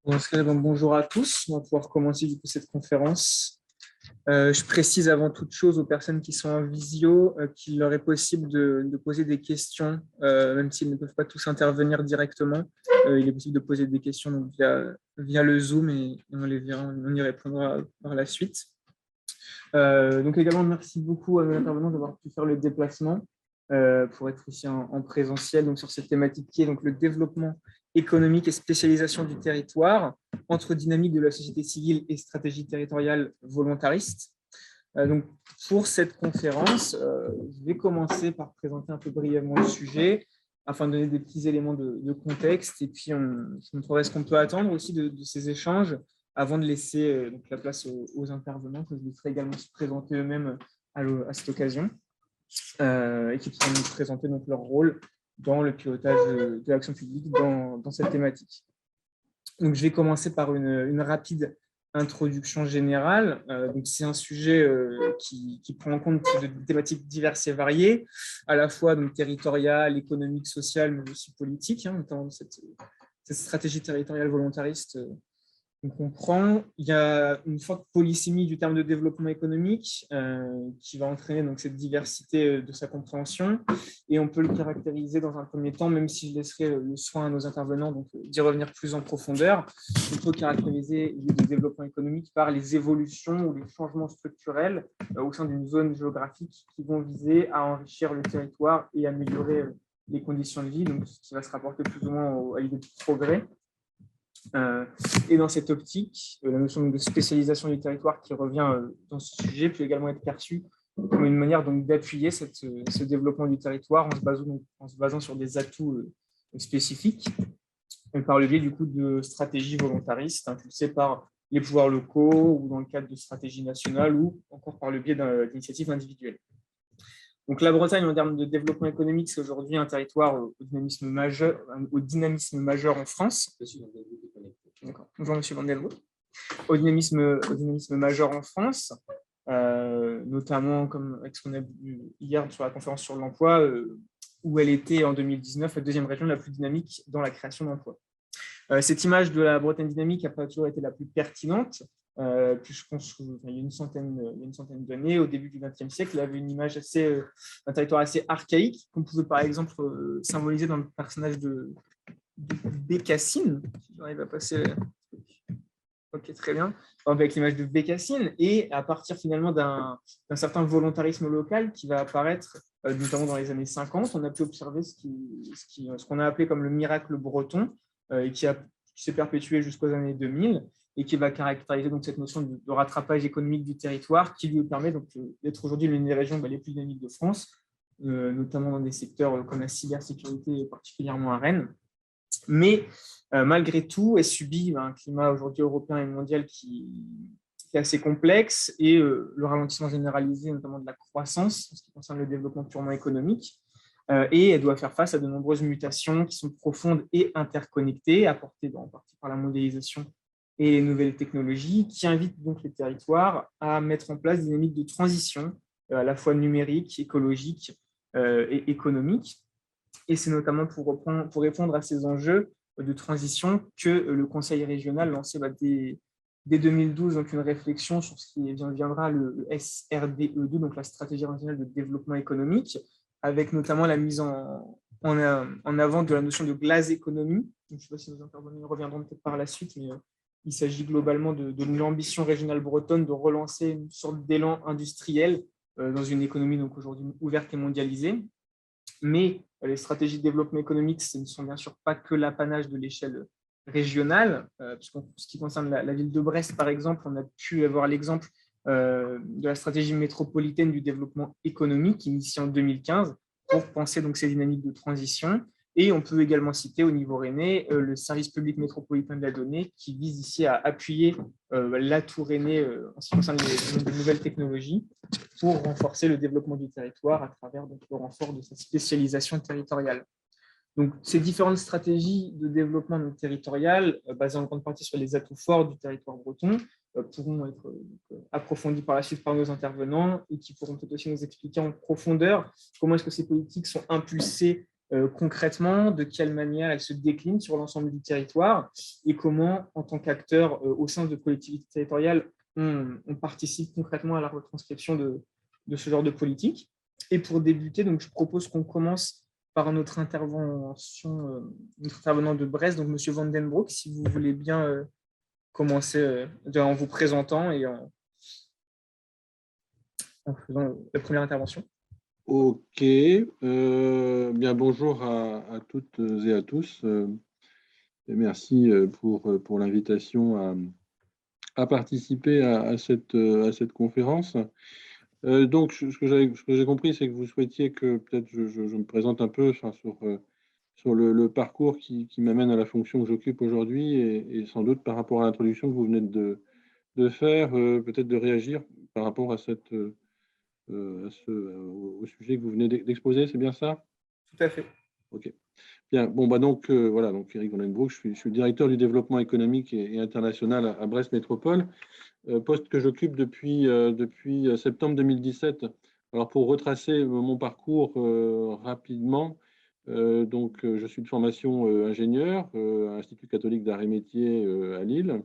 Dans ce cas, donc, bonjour à tous. On va pouvoir commencer du coup cette conférence. Je précise avant toute chose aux personnes qui sont en visio qu'il leur est possible de poser des questions, même s'ils ne peuvent pas tous intervenir directement. Il est possible de poser des questions donc, via le Zoom et on y répondra par la suite. Donc également, merci beaucoup à nos intervenants d'avoir pu faire le déplacement pour être ici en présentiel donc sur cette thématique qui est donc le développement économique et spécialisation du territoire entre dynamique de la société civile et stratégie territoriale volontariste. Donc pour cette conférence, je vais commencer par présenter un peu brièvement le sujet afin de donner des petits éléments de contexte et puis je montrerai ce qu'on peut attendre aussi de ces échanges avant de laisser donc, la place aux intervenants que je les ferai également se présenter eux-mêmes à cette occasion et qui pourront nous présenter donc, leur rôle dans le pilotage de l'action publique dans cette thématique. Donc, je vais commencer par une rapide introduction générale. Donc, c'est un sujet qui prend en compte de thématiques diverses et variées, à la fois donc, territoriales, économiques, sociales, mais aussi politiques, notamment cette stratégie territoriale volontariste on comprend. Il y a une forte polysémie du terme de développement économique qui va entraîner donc, cette diversité de sa compréhension et on peut le caractériser dans un premier temps, même si je laisserai le soin à nos intervenants d'y revenir plus en profondeur, on peut caractériser le développement économique par les évolutions ou les changements structurels au sein d'une zone géographique qui vont viser à enrichir le territoire et améliorer les conditions de vie, donc ce qui va se rapporter plus ou moins à l'idée de progrès. Et dans cette optique, la notion de spécialisation du territoire qui revient dans ce sujet peut également être perçue comme une manière d'appuyer ce développement du territoire en se basant sur des atouts spécifiques et par le biais du coup de stratégies volontaristes impulsées par les pouvoirs locaux ou dans le cadre de stratégies nationales ou encore par le biais d'initiatives individuelles. Donc, la Bretagne, en termes de développement économique, c'est aujourd'hui un territoire au dynamisme majeur en France. D'accord. Bonjour, M. Vandelbroek. Au dynamisme majeur en France, notamment comme avec ce qu'on a vu hier sur la conférence sur l'emploi, où elle était en 2019 la deuxième région la plus dynamique dans la création d'emplois. Cette image de la Bretagne dynamique n'a pas toujours été la plus pertinente, puisqu'il y a une centaine d'années, au début du XXe siècle, il avait une image un territoire assez archaïque, qu'on pouvait par exemple symboliser dans le personnage de Bécassine, si j'arrive à passer. Ok, très bien. Avec l'image de Bécassine, et à partir finalement d'un certain volontarisme local qui va apparaître notamment dans les années 50, on a pu observer ce qu'on a appelé comme le miracle breton, et qui s'est perpétué jusqu'aux années 2000, et qui va caractériser donc cette notion de rattrapage économique du territoire, qui lui permet d'être aujourd'hui l'une des régions les plus dynamiques de France, notamment dans des secteurs comme la cybersécurité, particulièrement à Rennes. Mais malgré tout, elle subit un climat aujourd'hui européen et mondial qui est assez complexe et le ralentissement généralisé, notamment de la croissance, en ce qui concerne le développement purement économique. Et elle doit faire face à de nombreuses mutations qui sont profondes et interconnectées, apportées en partie par la mondialisation et les nouvelles technologies, qui invitent donc les territoires à mettre en place des dynamiques de transition, à la fois numérique, écologique et économique. Et c'est notamment pour répondre à ces enjeux de transition que le Conseil régional lançait dès 2012 donc une réflexion sur ce qui viendra le SRDE2, donc la stratégie régionale de développement économique, avec notamment la mise en avant de la notion de glace économie. Je ne sais pas si nos intervenants reviendront peut-être par la suite, mais il s'agit globalement de l'ambition régionale bretonne de relancer une sorte d'élan industriel dans une économie donc aujourd'hui ouverte et mondialisée. Mais les stratégies de développement économique, ce ne sont bien sûr pas que l'apanage de l'échelle régionale, puisqu'en ce qui concerne la ville de Brest, par exemple, on a pu avoir l'exemple de la stratégie métropolitaine du développement économique initiée en 2015 pour penser donc ces dynamiques de transition. Et on peut également citer au niveau rennais le service public métropolitain de la donnée qui vise ici à appuyer l'atout rennais en ce qui concerne les nouvelles technologies pour renforcer le développement du territoire à travers donc, le renfort de sa spécialisation territoriale. Donc, ces différentes stratégies de développement territorial, basées en grande partie sur les atouts forts du territoire breton, pourront être approfondies par la suite par nos intervenants et qui pourront peut-être aussi nous expliquer en profondeur comment est-ce que ces politiques sont impulsées concrètement, de quelle manière elle se décline sur l'ensemble du territoire et comment, en tant qu'acteur au sein de collectivités territoriales, on participe concrètement à la retranscription de ce genre de politique. Et pour débuter, donc, je propose qu'on commence par notre intervention, notre intervenant de Brest, donc M. Van den Broek, si vous voulez bien commencer en vous présentant et en faisant la première intervention. Ok, bien bonjour à toutes et à tous. Et merci pour l'invitation à participer à cette conférence. Donc, ce que j'ai compris, c'est que vous souhaitiez que peut-être je me présente un peu sur le parcours qui m'amène à la fonction que j'occupe aujourd'hui et sans doute par rapport à l'introduction que vous venez de faire, peut-être de réagir par rapport à au sujet que vous venez d'exposer, c'est bien ça? Tout à fait. Ok. Bien. Bon, bah donc voilà. Donc Eric Van den Broek, je suis le directeur du développement économique et international à Brest Métropole, poste que j'occupe depuis septembre 2017. Alors pour retracer mon parcours rapidement, je suis de formation ingénieur à l'Institut catholique d'art et métiers à Lille.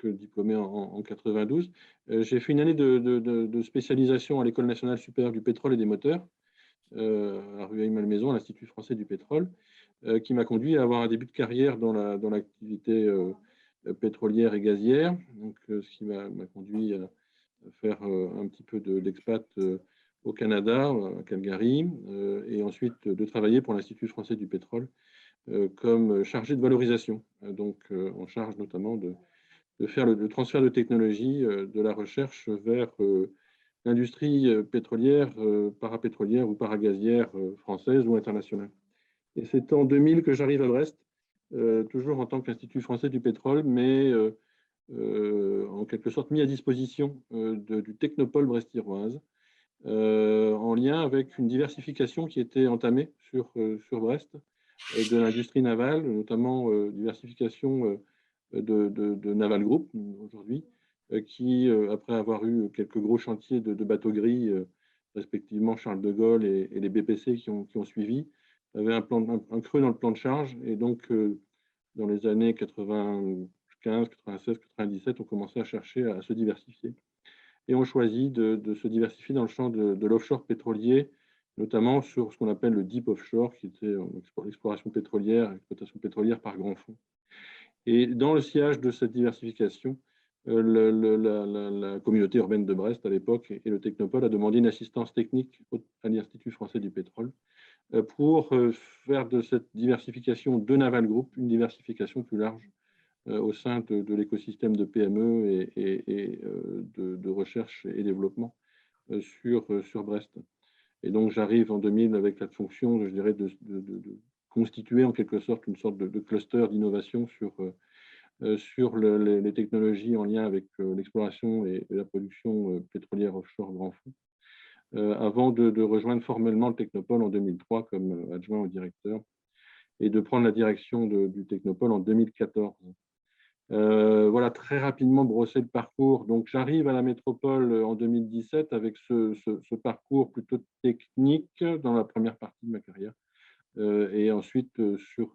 Diplômé en 92. J'ai fait une année de spécialisation à l'École nationale supérieure du pétrole et des moteurs, à Rueil-Malmaison, à l'Institut français du pétrole, qui m'a conduit à avoir un début de carrière dans l'activité pétrolière et gazière, ce qui m'a conduit à faire un petit peu l'expat au Canada, à Calgary, et ensuite de travailler pour l'Institut français du pétrole comme chargé de valorisation, en charge notamment de faire le transfert de technologie de la recherche vers l'industrie pétrolière, parapétrolière ou paragazière française ou internationale. Et c'est en 2000 que j'arrive à Brest, toujours en tant qu'Institut français du pétrole, mais en quelque sorte mis à disposition du Technopole brest-iroise, en lien avec une diversification qui était entamée sur Brest, de l'industrie navale, notamment diversification de Naval Group aujourd'hui, qui, après avoir eu quelques gros chantiers de bateaux gris, respectivement Charles de Gaulle et les BPC qui ont suivi, avait un creux dans le plan de charge. Et donc, dans les années 95, 96, 97, on commençait à chercher à se diversifier. Et on choisit de se diversifier dans le champ de l'offshore pétrolier, notamment sur ce qu'on appelle le deep offshore, qui était l'exploration pétrolière, l'exploitation pétrolière par grand fonds. Et dans le sillage de cette diversification, la communauté urbaine de Brest à l'époque et le Technopole a demandé une assistance technique à l'Institut français du pétrole pour faire de cette diversification de Naval Group une diversification plus large au sein de l'écosystème de PME et de recherche et développement sur Brest. Et donc, j'arrive en 2000 avec la fonction, je dirais, de constituer en quelque sorte une sorte de cluster d'innovation sur les technologies en lien avec l'exploration et la production pétrolière offshore grand fond, avant de rejoindre formellement le Technopole en 2003 comme adjoint au directeur et de prendre la direction du Technopole en 2014. Voilà, très rapidement brosser le parcours. Donc, j'arrive à la métropole en 2017 avec ce parcours plutôt technique dans la première partie de ma carrière, et ensuite sur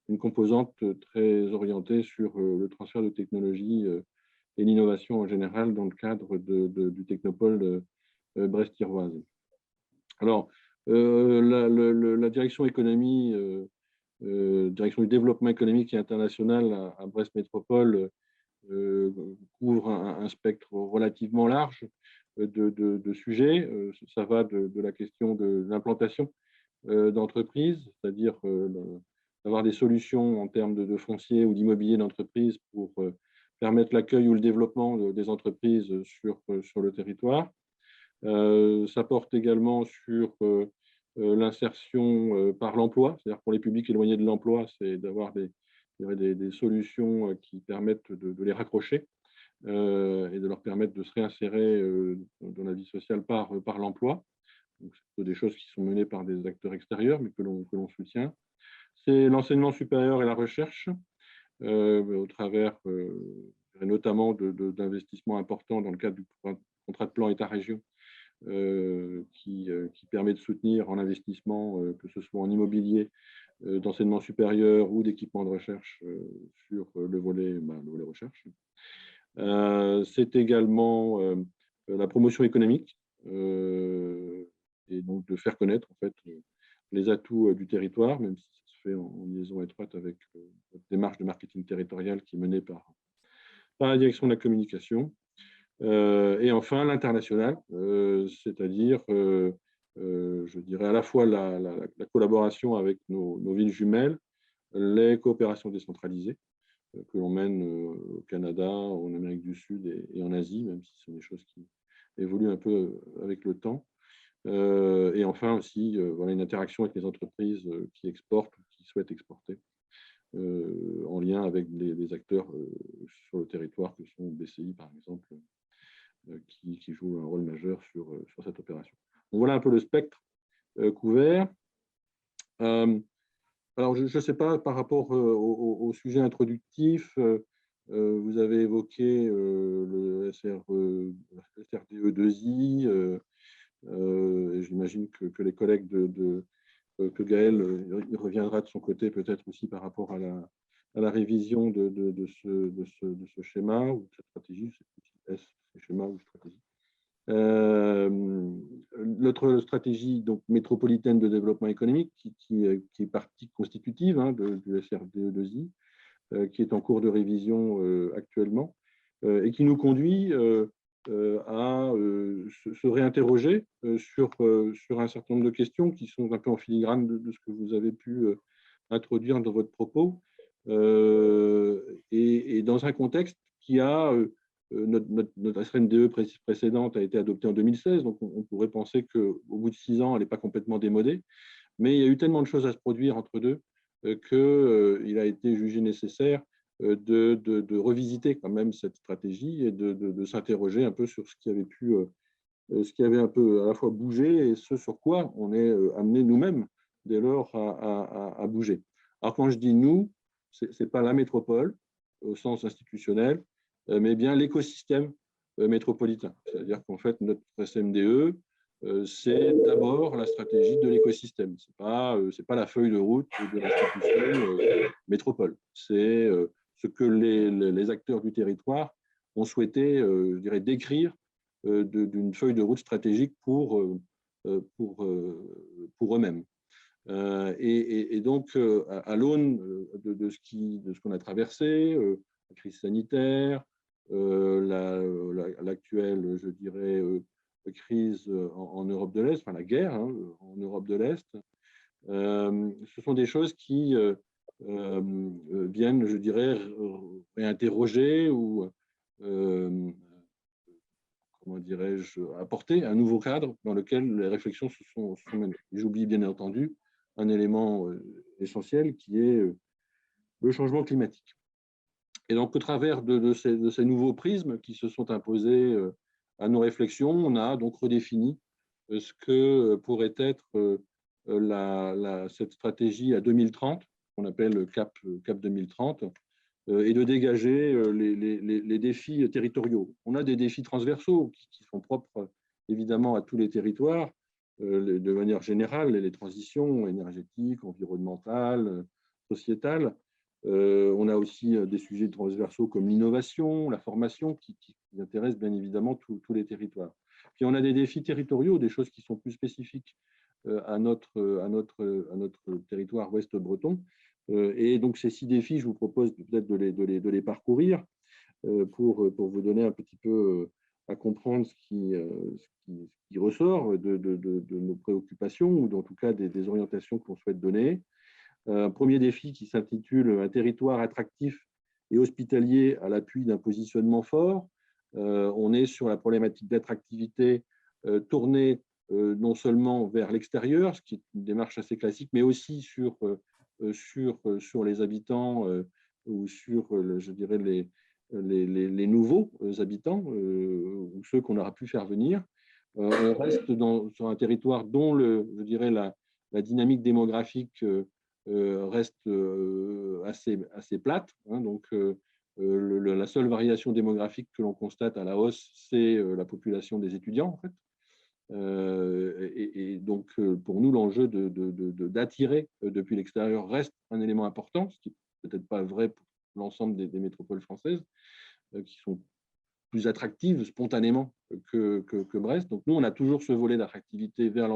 une composante très orientée sur le transfert de technologie et l'innovation en général dans le cadre du Technopole brest-iroise. Alors, la direction économie, direction du développement économique et international à Brest Métropole couvre un spectre relativement large de sujets. Ça va de la question de l'implantation d'entreprises, c'est-à-dire d'avoir des solutions en termes de foncier ou d'immobilier d'entreprise pour permettre l'accueil ou le développement des entreprises sur le territoire. Ça porte également sur l'insertion par l'emploi, c'est-à-dire pour les publics éloignés de l'emploi, c'est d'avoir des solutions qui permettent de les raccrocher et de leur permettre de se réinsérer dans la vie sociale par l'emploi. Donc, c'est des choses qui sont menées par des acteurs extérieurs, mais que l'on soutient. C'est l'enseignement supérieur et la recherche, au travers notamment d'investissements importants dans le cadre du contrat de plan État-région qui permet de soutenir en investissement, que ce soit en immobilier, d'enseignement supérieur ou d'équipement de recherche sur le volet recherche. C'est également la promotion économique et donc de faire connaître en fait les atouts du territoire, même si ça se fait en liaison étroite avec notre démarche de marketing territorial qui est menée par la direction de la communication. Et enfin, l'international, c'est-à-dire, je dirais, à la fois la collaboration avec nos villes jumelles, les coopérations décentralisées que l'on mène au Canada, en Amérique du Sud et en Asie, même si ce sont des choses qui évoluent un peu avec le temps. Et enfin aussi, voilà, une interaction avec les entreprises qui exportent ou qui souhaitent exporter, en lien avec les acteurs sur le territoire, que sont BCI, par exemple, qui joue un rôle majeur sur cette opération. Donc, voilà un peu le spectre couvert. Alors, je ne sais pas, par rapport au sujet introductif, vous avez évoqué le SRDE2I, j'imagine que les collègues que Gaël il reviendra de son côté peut-être aussi par rapport à la révision de ce schéma ou de cette stratégie, c'est schéma ou stratégie. Notre stratégie donc, métropolitaine de développement économique, qui est partie constitutive du SRDE2I, qui est en cours de révision actuellement, et qui nous conduit à se réinterroger sur un certain nombre de questions qui sont un peu en filigrane de ce que vous avez pu introduire dans votre propos, et dans un contexte qui a notre SRNDE précédente a été adoptée en 2016, donc on pourrait penser qu'au bout de 6 ans, elle n'est pas complètement démodée, mais il y a eu tellement de choses à se produire entre deux qu'il a été jugé nécessaire de revisiter quand même cette stratégie et de s'interroger un peu sur ce qui avait pu, ce qui avait un peu à la fois bougé et ce sur quoi on est amené nous-mêmes dès lors à bouger. Alors quand je dis nous, ce n'est pas la métropole au sens institutionnel, mais bien l'écosystème métropolitain. C'est-à-dire qu'en fait, notre SMDE, c'est d'abord la stratégie de l'écosystème. Ce n'est pas la feuille de route de l'institution métropole. C'est ce que les acteurs du territoire ont souhaité, je dirais, décrire d'une feuille de route stratégique pour eux-mêmes. Et donc, à l'aune de ce qu'on a traversé, la crise sanitaire, l'actuelle, je dirais, crise en Europe de l'Est, enfin la guerre en Europe de l'Est, ce sont des choses qui viennent, je dirais, réinterroger ou, comment dirais-je, apporter un nouveau cadre dans lequel les réflexions se sont menées. J'oublie bien entendu un élément essentiel qui est le changement climatique. Et donc, au travers de ces nouveaux prismes qui se sont imposés à nos réflexions, on a donc redéfini ce que pourrait être cette stratégie à 2030, qu'on appelle CAP 2030, et de dégager les défis territoriaux. On a des défis transversaux qui sont propres évidemment à tous les territoires, de manière générale, les transitions énergétiques, environnementales, sociétales. On a aussi des sujets transversaux comme l'innovation, la formation, qui intéressent bien évidemment tous les territoires. Puis on a des défis territoriaux, des choses qui sont plus spécifiques à notre territoire ouest breton. Et donc ces 6 défis, je vous propose peut-être de les parcourir pour vous donner un petit peu à comprendre ce qui ressort de nos préoccupations ou en tout cas des orientations qu'on souhaite donner. Un premier défi qui s'intitule « Un territoire attractif et hospitalier à l'appui d'un positionnement fort ». On est sur la problématique d'attractivité tournée non seulement vers l'extérieur, ce qui est une démarche assez classique, mais aussi sur les habitants ou sur, je dirais, les nouveaux habitants ou ceux qu'on aura pu faire venir. On reste sur un territoire dont, je dirais, la dynamique démographique reste assez plate. Donc, la seule variation démographique que l'on constate à la hausse, c'est la population des étudiants, en fait. Et donc, pour nous, l'enjeu d'attirer depuis l'extérieur reste un élément important, ce qui n'est peut-être pas vrai pour l'ensemble des métropoles françaises, qui sont plus attractives spontanément que Brest. Donc, nous, on a toujours ce volet d'attractivité vers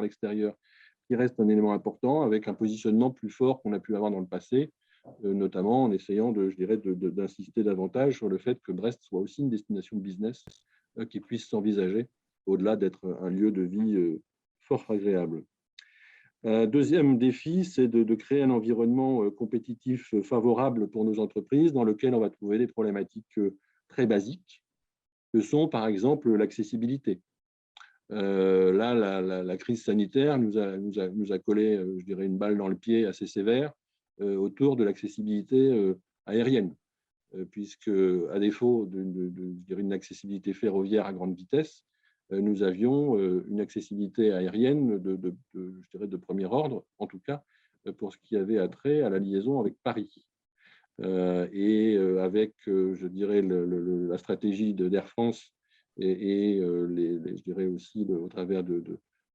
l'extérieur qui reste un élément important, avec un positionnement plus fort qu'on a pu avoir dans le passé, notamment en essayant, je dirais, d'insister davantage sur le fait que Brest soit aussi une destination business qui puisse s'envisager au-delà d'être un lieu de vie fort agréable. Deuxième défi, c'est de créer un environnement compétitif favorable pour nos entreprises dans lequel on va trouver des problématiques très basiques, que sont par exemple l'accessibilité. Là, la crise sanitaire nous a collé, je dirais, une balle dans le pied assez sévère autour de l'accessibilité aérienne, puisque, à défaut d'une accessibilité ferroviaire à grande vitesse, nous avions une accessibilité aérienne je dirais de premier ordre, en tout cas pour ce qui avait trait à la liaison avec Paris. Avec, je dirais, la stratégie d'Air France et je dirais aussi au travers de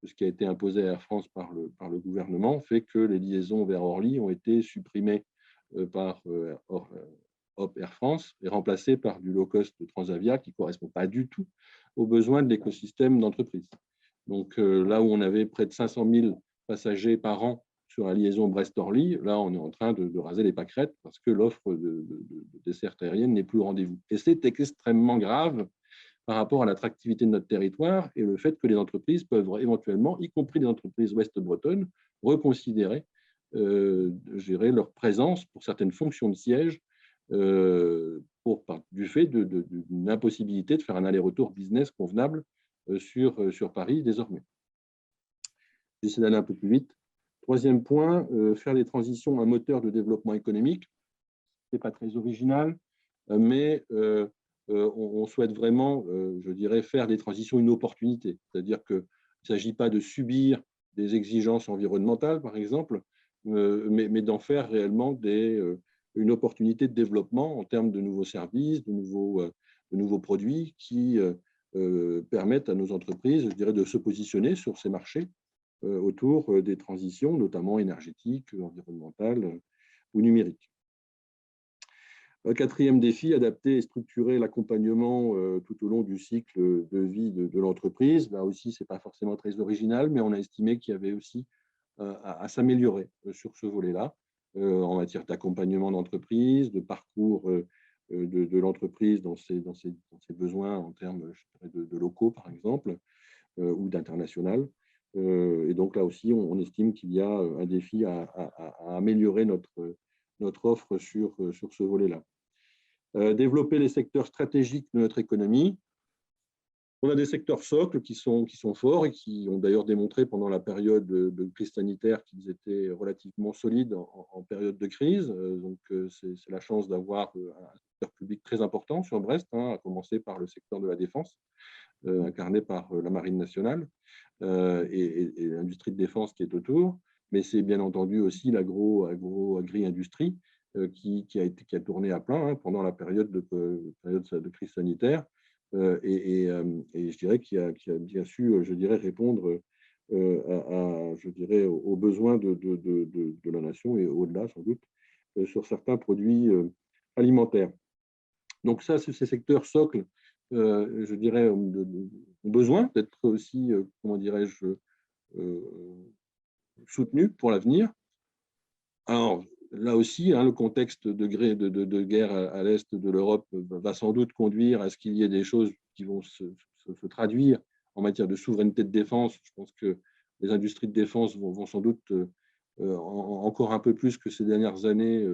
ce qui a été imposé à Air France par le gouvernement, fait que les liaisons vers Orly ont été supprimées par Hop Air France et remplacées par du low-cost de Transavia qui ne correspond pas du tout aux besoins de l'écosystème d'entreprise. Donc là où on avait près de 500 000 passagers par an sur la liaison Brest-Orly, là on est en train de raser les pâquerettes parce que l'offre de desserte aérienne n'est plus au rendez-vous. Et c'est extrêmement grave par rapport à l'attractivité de notre territoire et le fait que les entreprises peuvent éventuellement, y compris les entreprises ouest-bretonnes, reconsidérer gérer leur présence pour certaines fonctions de siège du fait d'une impossibilité de faire un aller-retour business convenable sur Paris désormais. J'essaie d'aller un peu plus vite. Troisième point, faire des transitions un moteur de développement économique. Ce n'est pas très original, mais on souhaite vraiment, je dirais, faire des transitions une opportunité. C'est-à-dire qu'il ne s'agit pas de subir des exigences environnementales, par exemple, mais d'en faire réellement une opportunité de développement en termes de nouveaux services, de nouveaux produits qui permettent à nos entreprises, je dirais, de se positionner sur ces marchés autour des transitions, notamment énergétiques, environnementales ou numériques. Quatrième défi, adapter et structurer l'accompagnement tout au long du cycle de vie de l'entreprise. Là aussi, ce n'est pas forcément très original, mais on a estimé qu'il y avait aussi à s'améliorer sur ce volet-là, en matière d'accompagnement d'entreprise, de parcours de l'entreprise dans ses besoins en termes de locaux, par exemple, ou d'international. Et donc là aussi, on estime qu'il y a un défi à améliorer notre offre sur ce volet-là. Développer les secteurs stratégiques de notre économie. On a des secteurs socles qui sont forts et qui ont d'ailleurs démontré pendant la période de crise sanitaire qu'ils étaient relativement solides en période de crise. Donc, c'est la chance d'avoir un secteur public très important sur Brest, à commencer par le secteur de la défense, incarné par la Marine nationale et l'industrie de défense qui est autour. Mais c'est bien entendu aussi l'agri-industrie qui a tourné à plein pendant la période de crise sanitaire. Et je dirais qu'il a bien su, je dirais, répondre aux besoins de la nation et au-delà, sans doute, sur certains produits alimentaires. Donc ça, ces secteurs socles, je dirais, ont besoin d'être aussi, comment dirais-je, soutenus pour l'avenir. Alors, là aussi, le contexte de guerre à l'est de l'Europe va sans doute conduire à ce qu'il y ait des choses qui vont se traduire en matière de souveraineté de défense. Je pense que les industries de défense vont sans doute encore un peu plus que ces dernières années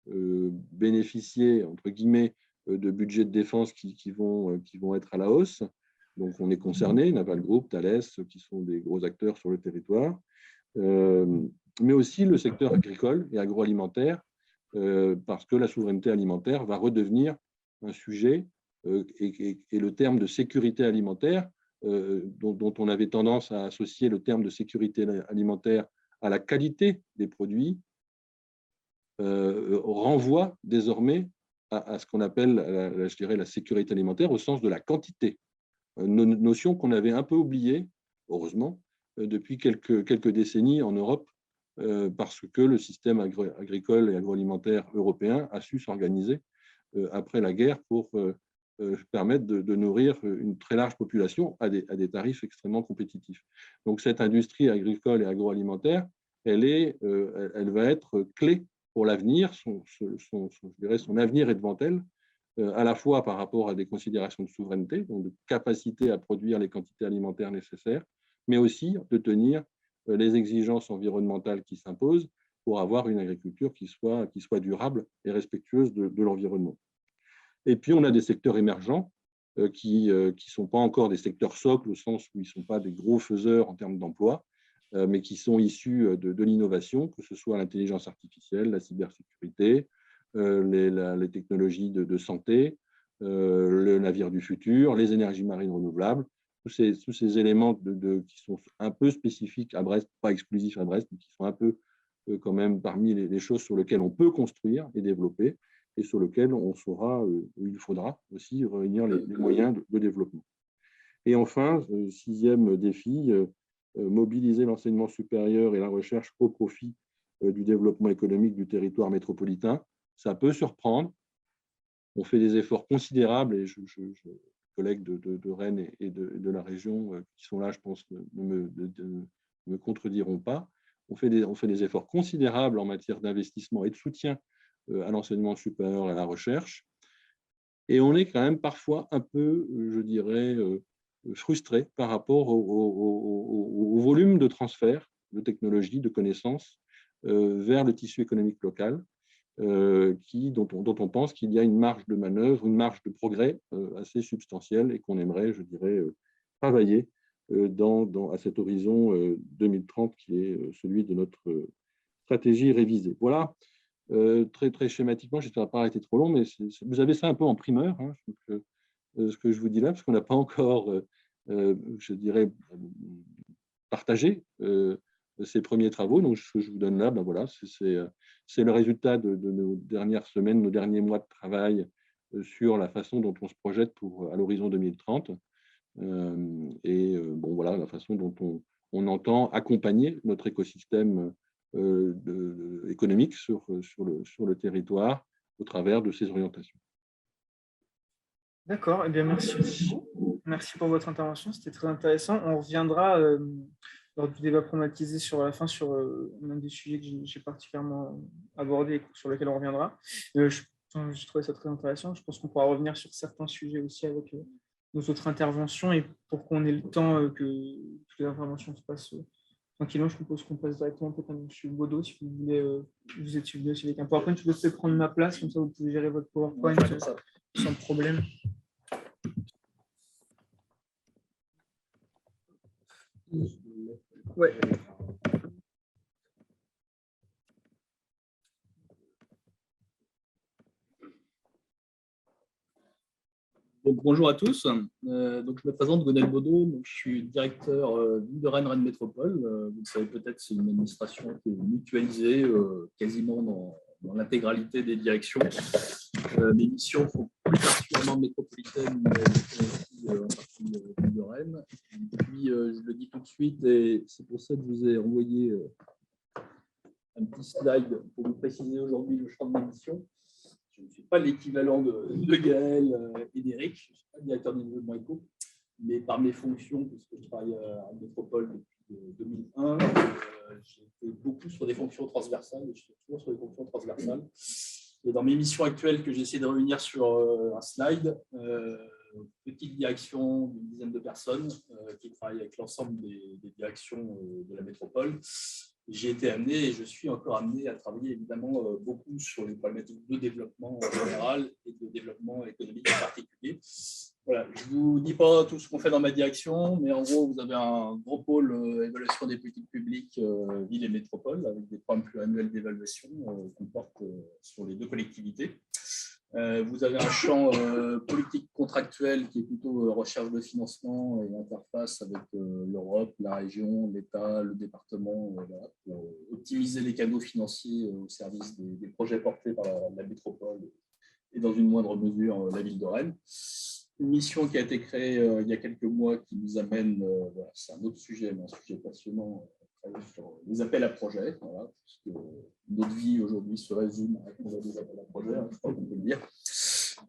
bénéficier, entre guillemets, de budgets de défense qui vont être à la hausse. Donc, on est concerné, Naval Group, Thales, qui sont des gros acteurs sur le territoire. Mais aussi le secteur agricole et agroalimentaire, parce que la souveraineté alimentaire va redevenir un sujet et le terme de sécurité alimentaire, dont on avait tendance à associer le terme de sécurité alimentaire à la qualité des produits, renvoie désormais à ce qu'on appelle, je dirais, la sécurité alimentaire au sens de la quantité, notion qu'on avait un peu oubliée heureusement, depuis quelques décennies en Europe, parce que le système agricole et agroalimentaire européen a su s'organiser après la guerre pour permettre de nourrir une très large population à des tarifs extrêmement compétitifs. Donc cette industrie agricole et agroalimentaire, elle va être clé pour l'avenir, je dirais son avenir est devant elle, à la fois par rapport à des considérations de souveraineté, donc de capacité à produire les quantités alimentaires nécessaires, mais aussi de tenir les exigences environnementales qui s'imposent pour avoir une agriculture qui soit durable et respectueuse de l'environnement. Et puis, on a des secteurs émergents qui ne sont pas encore des secteurs socles, au sens où ils ne sont pas des gros faiseurs en termes d'emploi, mais qui sont issus de l'innovation, que ce soit l'intelligence artificielle, la cybersécurité, les technologies de santé, le navire du futur, les énergies marines renouvelables, tous ces éléments qui sont un peu spécifiques à Brest, pas exclusifs à Brest, mais qui sont un peu quand même parmi les choses sur lesquelles on peut construire et développer, et sur lesquelles on saura où il faudra aussi réunir les moyens de développement. Et enfin, sixième défi, mobiliser l'enseignement supérieur et la recherche au profit du développement économique du territoire métropolitain. Ça peut surprendre. On fait des efforts considérables et les collègues de Rennes et de la région qui sont là, je pense, ne me contrediront pas. On fait des efforts considérables en matière d'investissement et de soutien à l'enseignement supérieur et à la recherche. Et on est quand même parfois un peu, je dirais, frustré par rapport au volume de transfert de technologies, de connaissances vers le tissu économique local, dont on pense qu'il y a une marge de manœuvre, une marge de progrès assez substantielle et qu'on aimerait, je dirais, travailler à cet horizon 2030 qui est celui de notre stratégie révisée. Voilà, très, très schématiquement, j'espère pas arrêter trop long, mais vous avez ça un peu en primeur, hein, ce que je vous dis là, parce qu'on n'a pas encore, je dirais, partagé ces premiers travaux. Donc, ce que je vous donne là, ben voilà, c'est le résultat de nos dernières semaines, nos derniers mois de travail sur la façon dont on se projette à l'horizon 2030. Bon, voilà, la façon dont on entend accompagner notre écosystème économique sur le territoire au travers de ces orientations. D'accord, eh bien merci. Merci pour votre intervention, c'était très intéressant. On reviendra lors du débat chromatisé sur la fin sur l'un des sujets que j'ai particulièrement abordés et sur lesquels on reviendra. Je trouvais ça très intéressant. Je pense qu'on pourra revenir sur certains sujets aussi avec nos autres interventions et pour qu'on ait le temps que toutes les interventions se passent tranquillement, je propose qu'on passe directement peut-être à M. Baudot si vous voulez. Vous êtes venu aussi avec un PowerPoint. Je peux peut-être prendre ma place, comme ça vous pouvez gérer votre PowerPoint sans problème. Ouais. Donc, bonjour à tous. Donc, je me présente, Gonel Baudot. Donc, je suis directeur ville de Rennes Métropole. Vous le savez peut-être, c'est une administration qui est mutualisée quasiment dans l'intégralité des directions. Mes missions sont plus particulièrement métropolitaines, mais aussi en partie ville de Rennes. Et puis, je le dis tout de suite, et c'est pour ça que je vous ai envoyé un petit slide pour vous préciser aujourd'hui le champ de ma mission. Je ne suis pas l'équivalent de Gaël et d'Éric, je ne suis pas directeur du développement éco, mais par mes fonctions, puisque je travaille à Métropole depuis 2001, j'ai été beaucoup sur des fonctions transversales, et je suis toujours sur des fonctions transversales. Et dans mes missions actuelles que j'essaie de réunir sur un slide, petite direction d'une dizaine de personnes qui travaillent avec l'ensemble des directions de la métropole. J'ai été amené et je suis encore amené à travailler évidemment beaucoup sur les problématiques de développement en général et de développement économique en particulier. Voilà, je ne vous dis pas tout ce qu'on fait dans ma direction, mais en gros, vous avez un gros pôle évaluation des politiques publiques ville et métropole avec des programmes pluriannuels d'évaluation qu'on porte sur les deux collectivités. Vous avez un champ politique contractuel qui est plutôt recherche de financement et interface avec l'Europe, la région, l'État, le département, voilà, pour optimiser les canaux financiers au service des projets portés par la métropole et dans une moindre mesure la ville de Rennes. une mission qui a été créée il y a quelques mois qui nous amène, voilà, c'est un autre sujet, mais un sujet passionnant, sur les appels à projets, voilà, puisque notre vie aujourd'hui se résume à répondre à des appels à projets, hein, je crois qu'on peut le dire.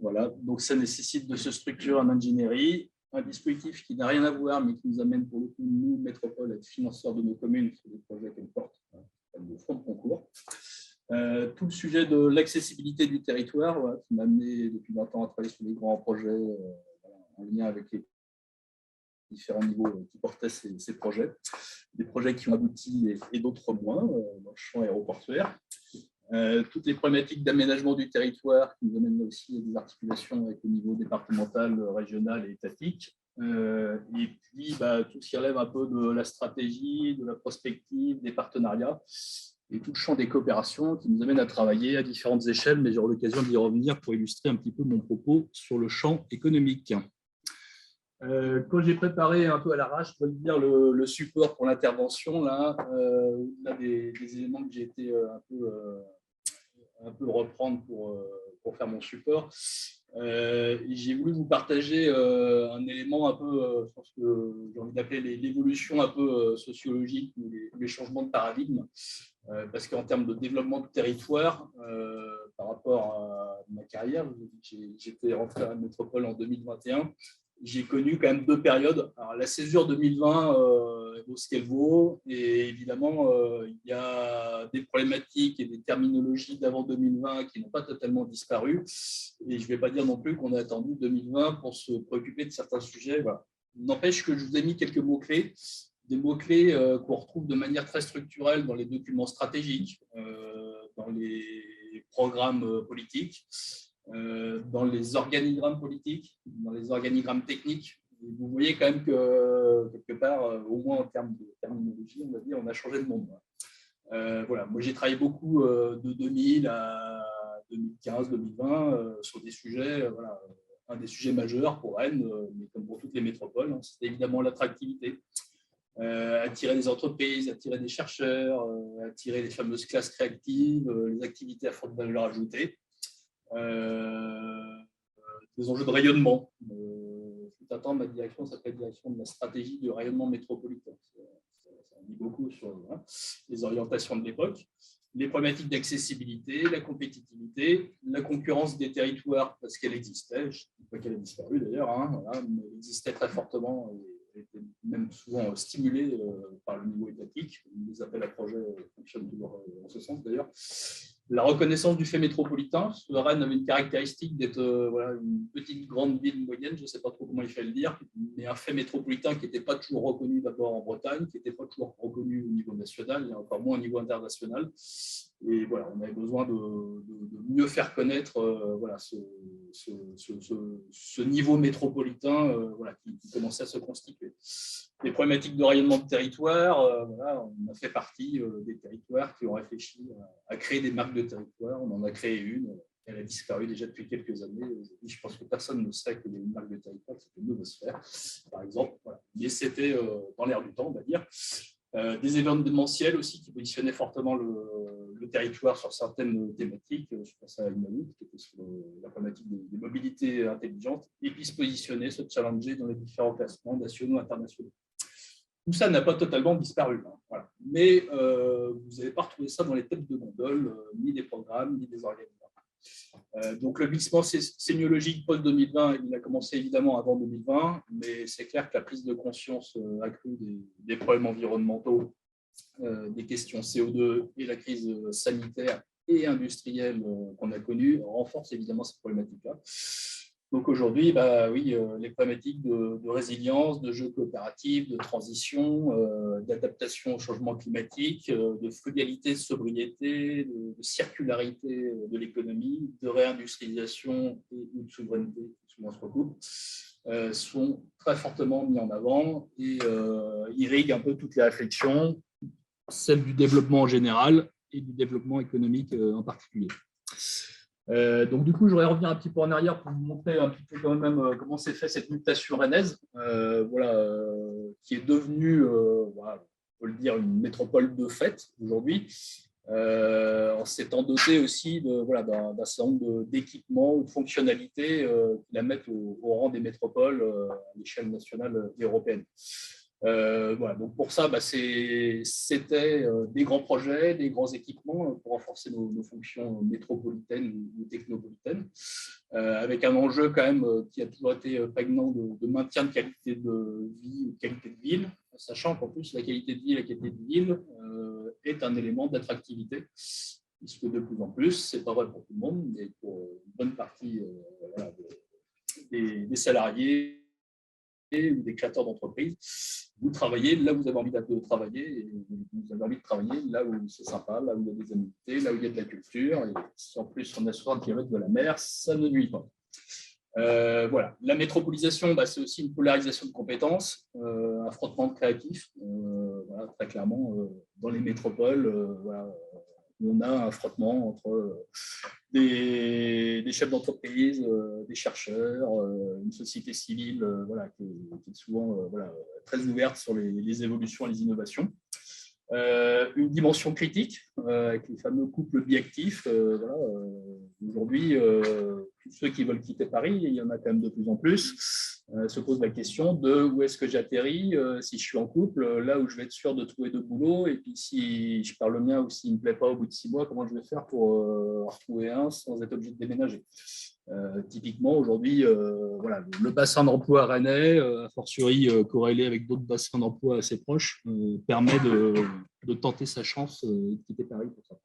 Voilà, donc ça nécessite de se structurer en ingénierie, un dispositif qui n'a rien à voir, mais qui nous amène pour le coup, nous, métropole, à être financeurs de nos communes sur des projets qu'elles portent, hein, comme le fonds de concours. Tout le sujet de l'accessibilité du territoire, voilà, qui m'a amené depuis 20 ans à travailler sur des grands projets en lien avec les différents niveaux qui portaient ces projets. Des projets qui ont abouti et d'autres moins dans le champ aéroportuaire. Toutes les problématiques d'aménagement du territoire qui nous amènent aussi à des articulations avec le niveau départemental, régional et étatique. Et puis, tout ce qui relève un peu de la stratégie, de la prospective, des partenariats et tout le champ des coopérations qui nous amène à travailler à différentes échelles, mais j'aurai l'occasion d'y revenir pour illustrer un petit peu mon propos sur le champ économique. Quand j'ai préparé un peu à l'arrache, je peux dire, le support pour l'intervention, là des éléments que j'ai été un peu reprendre pour faire mon support. J'ai voulu vous partager un élément un peu, je pense que j'ai envie d'appeler l'évolution un peu sociologique, les changements de paradigme, parce qu'en termes de développement de territoire, par rapport à ma carrière, j'étais rentré à la métropole en 2021. J'ai connu quand même deux périodes. Alors, la césure 2020 vaut ce qu'elle vaut. Et évidemment, il y a des problématiques et des terminologies d'avant 2020 qui n'ont pas totalement disparu. Et je ne vais pas dire non plus qu'on a attendu 2020 pour se préoccuper de certains sujets. Voilà. N'empêche que je vous ai mis quelques mots-clés, des mots-clés qu'on retrouve de manière très structurelle dans les documents stratégiques, dans les programmes politiques, dans les organigrammes politiques, dans les organigrammes techniques. Et vous voyez quand même que, quelque part, au moins en termes de terminologie, on va dire, on a changé de monde. Voilà. Moi, j'ai travaillé beaucoup de 2000 à 2015, 2020 sur des sujets, voilà, un des sujets majeurs pour Rennes, mais comme pour toutes les métropoles, hein, c'était évidemment l'attractivité. Attirer des entreprises, attirer des chercheurs, attirer les fameuses classes créatives, les activités à forte valeur ajoutée. Des enjeux de rayonnement. Tout à temps, ma direction s'appelle direction de la stratégie du rayonnement métropolitain. Ça dit beaucoup sur les orientations de l'époque. Les problématiques d'accessibilité, la compétitivité, la concurrence des territoires, parce qu'elle existait, je ne dis pas qu'elle a disparu d'ailleurs, hein, voilà, mais elle existait très fortement et était même souvent stimulée par le niveau étatique. Les appels à projets fonctionnent toujours en ce sens d'ailleurs. La reconnaissance du fait métropolitain, parce que Rennes avait une caractéristique d'être voilà, une petite grande ville moyenne, je ne sais pas trop comment il fallait le dire, mais un fait métropolitain qui n'était pas toujours reconnu d'abord en Bretagne, qui n'était pas toujours reconnu au niveau national, et encore moins au niveau international. Et voilà, on avait besoin de mieux faire connaître voilà, ce niveau métropolitain voilà, qui commençait à se constituer. Les problématiques de rayonnement de territoire, voilà, on a fait partie des territoires qui ont réfléchi à créer des marques de territoire. On en a créé une, elle a disparu déjà depuis quelques années. Aujourd'hui, je pense que personne ne sait qu'il y a une marque de territoire, c'était Novosphère, par exemple. Voilà. Mais c'était dans l'air du temps, on va dire. Des événementiels aussi qui positionnaient fortement le territoire sur certaines thématiques. Je pense à Imanit, qui était sur la problématique des mobilités intelligentes, et puis se positionner, se challenger dans les différents classements nationaux et internationaux. Tout ça n'a pas totalement disparu. Hein, voilà. Mais vous n'allez pas retrouver ça dans les têtes de gondole, ni des programmes, ni des organismes. Donc le glissement sémiologique post-2020, il a commencé évidemment avant 2020, mais c'est clair que la prise de conscience accrue des problèmes environnementaux, des questions CO2 et la crise sanitaire et industrielle qu'on a connue renforce évidemment cette problématique-là. Donc aujourd'hui, oui, les problématiques de résilience, de jeu coopératif, de transition, d'adaptation au changement climatique, de frugalité, de sobriété, de circularité de l'économie, de réindustrialisation et de souveraineté, qui souvent se recoupent, sont très fortement mis en avant et irriguent un peu toutes les réflexions, celles du développement en général et du développement économique en particulier. Donc du coup, je voudrais revenir un petit peu en arrière pour vous montrer un petit peu quand même comment s'est fait cette mutation rennaise, voilà, qui est devenue, voilà, on peut le dire, une métropole de fait aujourd'hui, en s'étant doté aussi d'un certain nombre d'équipements ou de fonctionnalités qui la mettent au rang des métropoles à l'échelle nationale et européenne. Donc pour ça, c'était des grands projets, des grands équipements pour renforcer nos fonctions métropolitaines ou technopolitaines, avec un enjeu quand même qui a toujours été prégnant de maintien de qualité de vie ou de qualité de ville, sachant qu'en plus la qualité de vie et la qualité de ville est un élément d'attractivité, puisque de plus en plus, c'est pas vrai pour tout le monde, mais pour une bonne partie des salariés ou des créateurs d'entreprises, vous travaillez là où vous avez envie de travailler, et vous avez envie de travailler là où c'est sympa, là où il y a des amitiés, là où il y a de la culture, et si en plus on est à 60 km de la mer, ça ne nuit pas. La métropolisation, c'est aussi une polarisation de compétences, un frottement de créatifs. Très clairement, dans les métropoles, on a un frottement entre des chefs d'entreprise, des chercheurs, une société civile qui est souvent très ouverte sur les évolutions et les innovations. Une dimension critique avec les fameux couples biactifs. Aujourd'hui, tous ceux qui veulent quitter Paris, il y en a quand même de plus en plus, se posent la question de où est-ce que j'atterris si je suis en couple, là où je vais être sûr de trouver de boulot, et puis si je perds le mien ou s'il ne me plaît pas au bout de 6 mois, comment je vais faire pour retrouver un sans être obligé de déménager. Typiquement, aujourd'hui, le bassin d'emploi rennais, a fortiori corrélé avec d'autres bassins d'emploi assez proches, permet de tenter sa chance et de quitter Paris pour ça.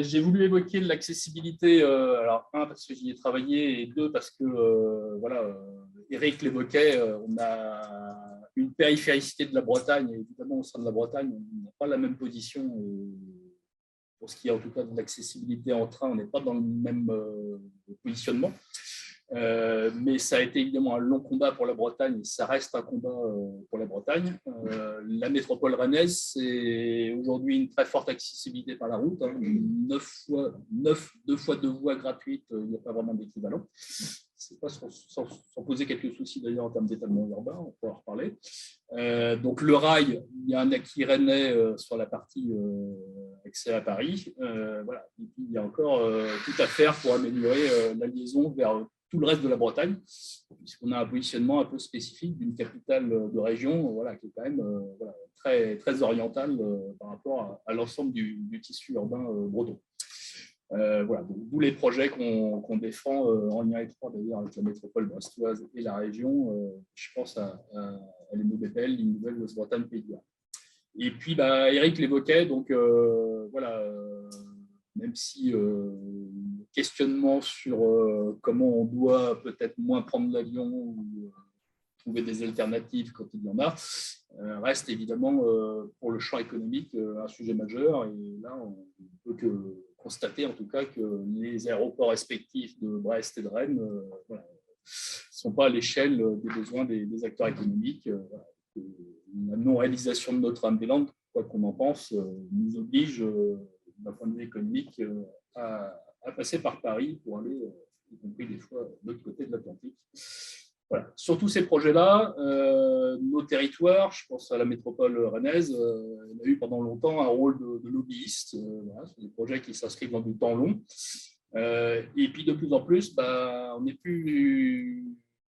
J'ai voulu évoquer l'accessibilité, alors parce que j'y ai travaillé, et deux, parce que Eric l'évoquait, on a une périphéricité de la Bretagne, et évidemment au sein de la Bretagne, on n'a pas la même position. Pour ce qui est en tout cas de l'accessibilité en train, on n'est pas dans le même positionnement. Mais ça a été évidemment un long combat pour la Bretagne, et ça reste un combat pour la Bretagne. La métropole rennaise, c'est aujourd'hui une très forte accessibilité par la route, 2 fois 2 voies gratuites, il n'y a pas vraiment d'équivalent. C'est pas sans poser quelques soucis d'ailleurs en termes d'étalement urbain, on pourra en reparler. Donc le rail, il y a un acquis rennais sur la partie accès à Paris. Et puis, il y a encore tout à faire pour améliorer la liaison vers tout le reste de la Bretagne, puisqu'on a un positionnement un peu spécifique d'une capitale de région qui est quand même très, très orientale par rapport à l'ensemble du tissu urbain breton. D'où les projets qu'on défend en lien étroit d'ailleurs avec la métropole brestoise et la région. Je pense à l'ENOBPL, l'île nouvelle de Bretagne Pays de Loire. Et puis Eric l'évoquait, donc même si questionnement sur comment on doit peut-être moins prendre l'avion ou trouver des alternatives quand il y en a, reste évidemment pour le champ économique un sujet majeur. Et là, on ne peut que constater en tout cas que les aéroports respectifs de Brest et de Rennes ne sont pas à l'échelle des besoins des acteurs économiques. La non-réalisation de Notre-Dame-des-Landes, quoi qu'on en pense, nous oblige, d'un point de vue économique, à passer par Paris pour aller, y compris des fois, de l'autre côté de l'Atlantique. Sur tous ces projets-là, nos territoires, je pense à la métropole rennaise, on a eu pendant longtemps un rôle de lobbyiste. C'est des projets qui s'inscrivent dans du temps long. Et puis de plus en plus, on n'est plus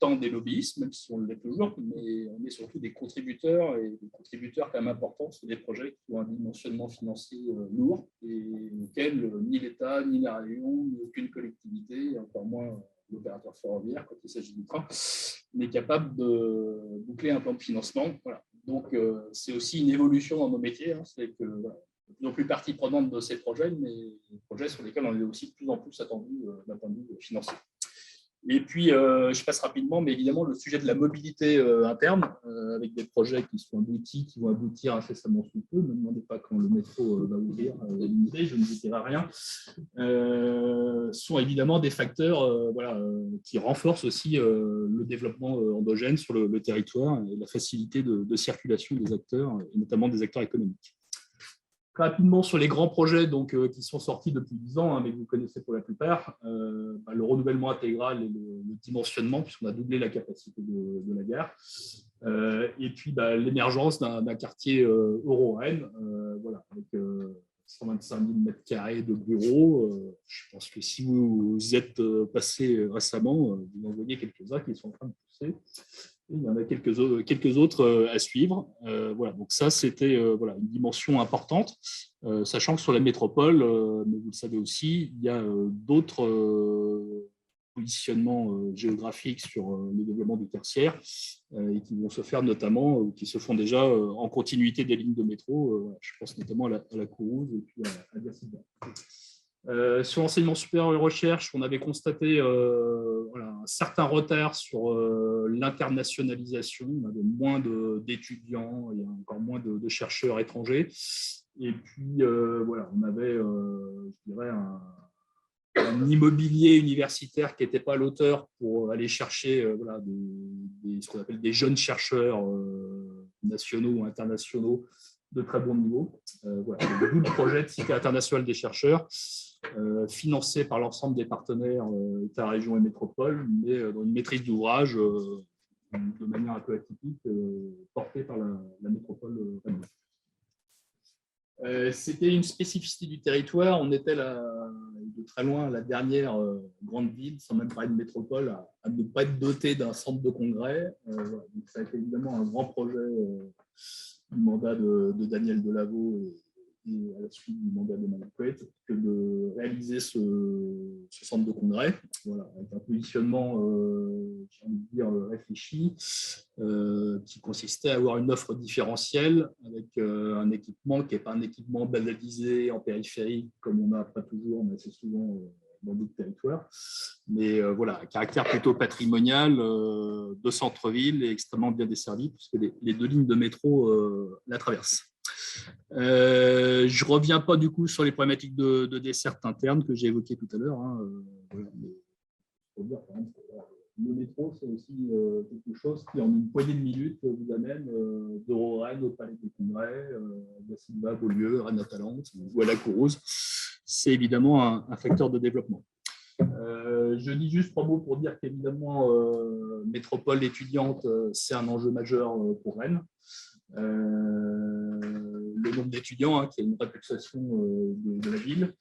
tant des lobbyistes, même si on l'est toujours, mais on est surtout des contributeurs, et des contributeurs quand même importants sur des projets qui ont un dimensionnement financier lourd, et auxquels ni l'État, ni la région, ni aucune collectivité, et encore moins l'opérateur ferroviaire, quand il s'agit du train, n'est capable de boucler un plan de financement. Donc, c'est aussi une évolution dans nos métiers. C'est que de plus en plus partie prenante de ces projets, mais des projets sur lesquels on est aussi de plus en plus attendu d'un point de vue financier. Et puis, je passe rapidement, mais évidemment, le sujet de la mobilité interne, avec des projets qui sont aboutis, qui vont aboutir incessamment sous peu. Ne me demandez pas quand le métro va ouvrir, je ne vous dirai rien, sont évidemment des facteurs qui renforcent aussi le développement endogène sur le territoire et la facilité de circulation des acteurs, et notamment des acteurs économiques. Très rapidement sur les grands projets donc, qui sont sortis depuis 10 ans, hein, mais que vous connaissez pour la plupart, le renouvellement intégral et le dimensionnement, puisqu'on a doublé la capacité de la gare. Et puis l'émergence d'un quartier Euro-Rennes, voilà, avec 125 000 mètres carrés de bureaux. Je pense que si vous êtes passé récemment, vous en voyez quelques-uns qui sont en train de pousser. Et il y en a quelques autres à suivre. Voilà, donc ça, c'était voilà, une dimension importante, sachant que sur la métropole, mais vous le savez aussi, il y a d'autres positionnements géographiques sur le développement du tertiaire et qui vont se faire notamment, qui se font déjà en continuité des lignes de métro. Je pense notamment à la Courrouze et puis à Bercy. Sur l'enseignement supérieur et recherche, on avait constaté voilà, un certain retard sur l'internationalisation. On avait moins d'étudiants, il y a encore moins de chercheurs étrangers. Et puis, voilà, on avait, je dirais, un immobilier universitaire qui n'était pas à l'auteur pour aller chercher voilà, ce qu'on appelle des jeunes chercheurs nationaux ou internationaux de très bon niveau. Voilà, d'où le projet de Cité internationale des chercheurs, financé par l'ensemble des partenaires État, région et métropole, mais dans une maîtrise d'ouvrage de manière un peu atypique, portée par la métropole rennaise. C'était une spécificité du territoire. On était de très loin la dernière grande ville, sans même parler de métropole, à ne pas être dotée d'un centre de congrès. Voilà. Donc, ça a été évidemment un grand projet du mandat de Daniel Delaveau et à la suite du mandat de Mike Couette, que de réaliser ce centre de congrès, voilà, avec un positionnement, j'ai envie de dire, réfléchi, qui consistait à avoir une offre différentielle avec un équipement qui n'est pas un équipement banalisé en périphérie, comme on a pas toujours, mais assez souvent dans d'autres territoires, mais voilà, un caractère plutôt patrimonial de centre-ville et extrêmement bien desservi, puisque les deux lignes de métro la traversent. Je ne reviens pas du coup sur les problématiques de desserte interne que j'ai évoquées tout à l'heure. Hein, voilà, le métro, c'est aussi quelque chose qui, en une poignée de minutes, vous amène d'Euro-Rennes au Palais des Congrès, de Silva, Beaulieu, Rennes-Atalante ou à la Courrouze. C'est évidemment un facteur de développement. Je dis juste 3 mots pour dire qu'évidemment, métropole étudiante, c'est un enjeu majeur pour Rennes. Le nombre d'étudiants, hein, qui a une réputation de la ville,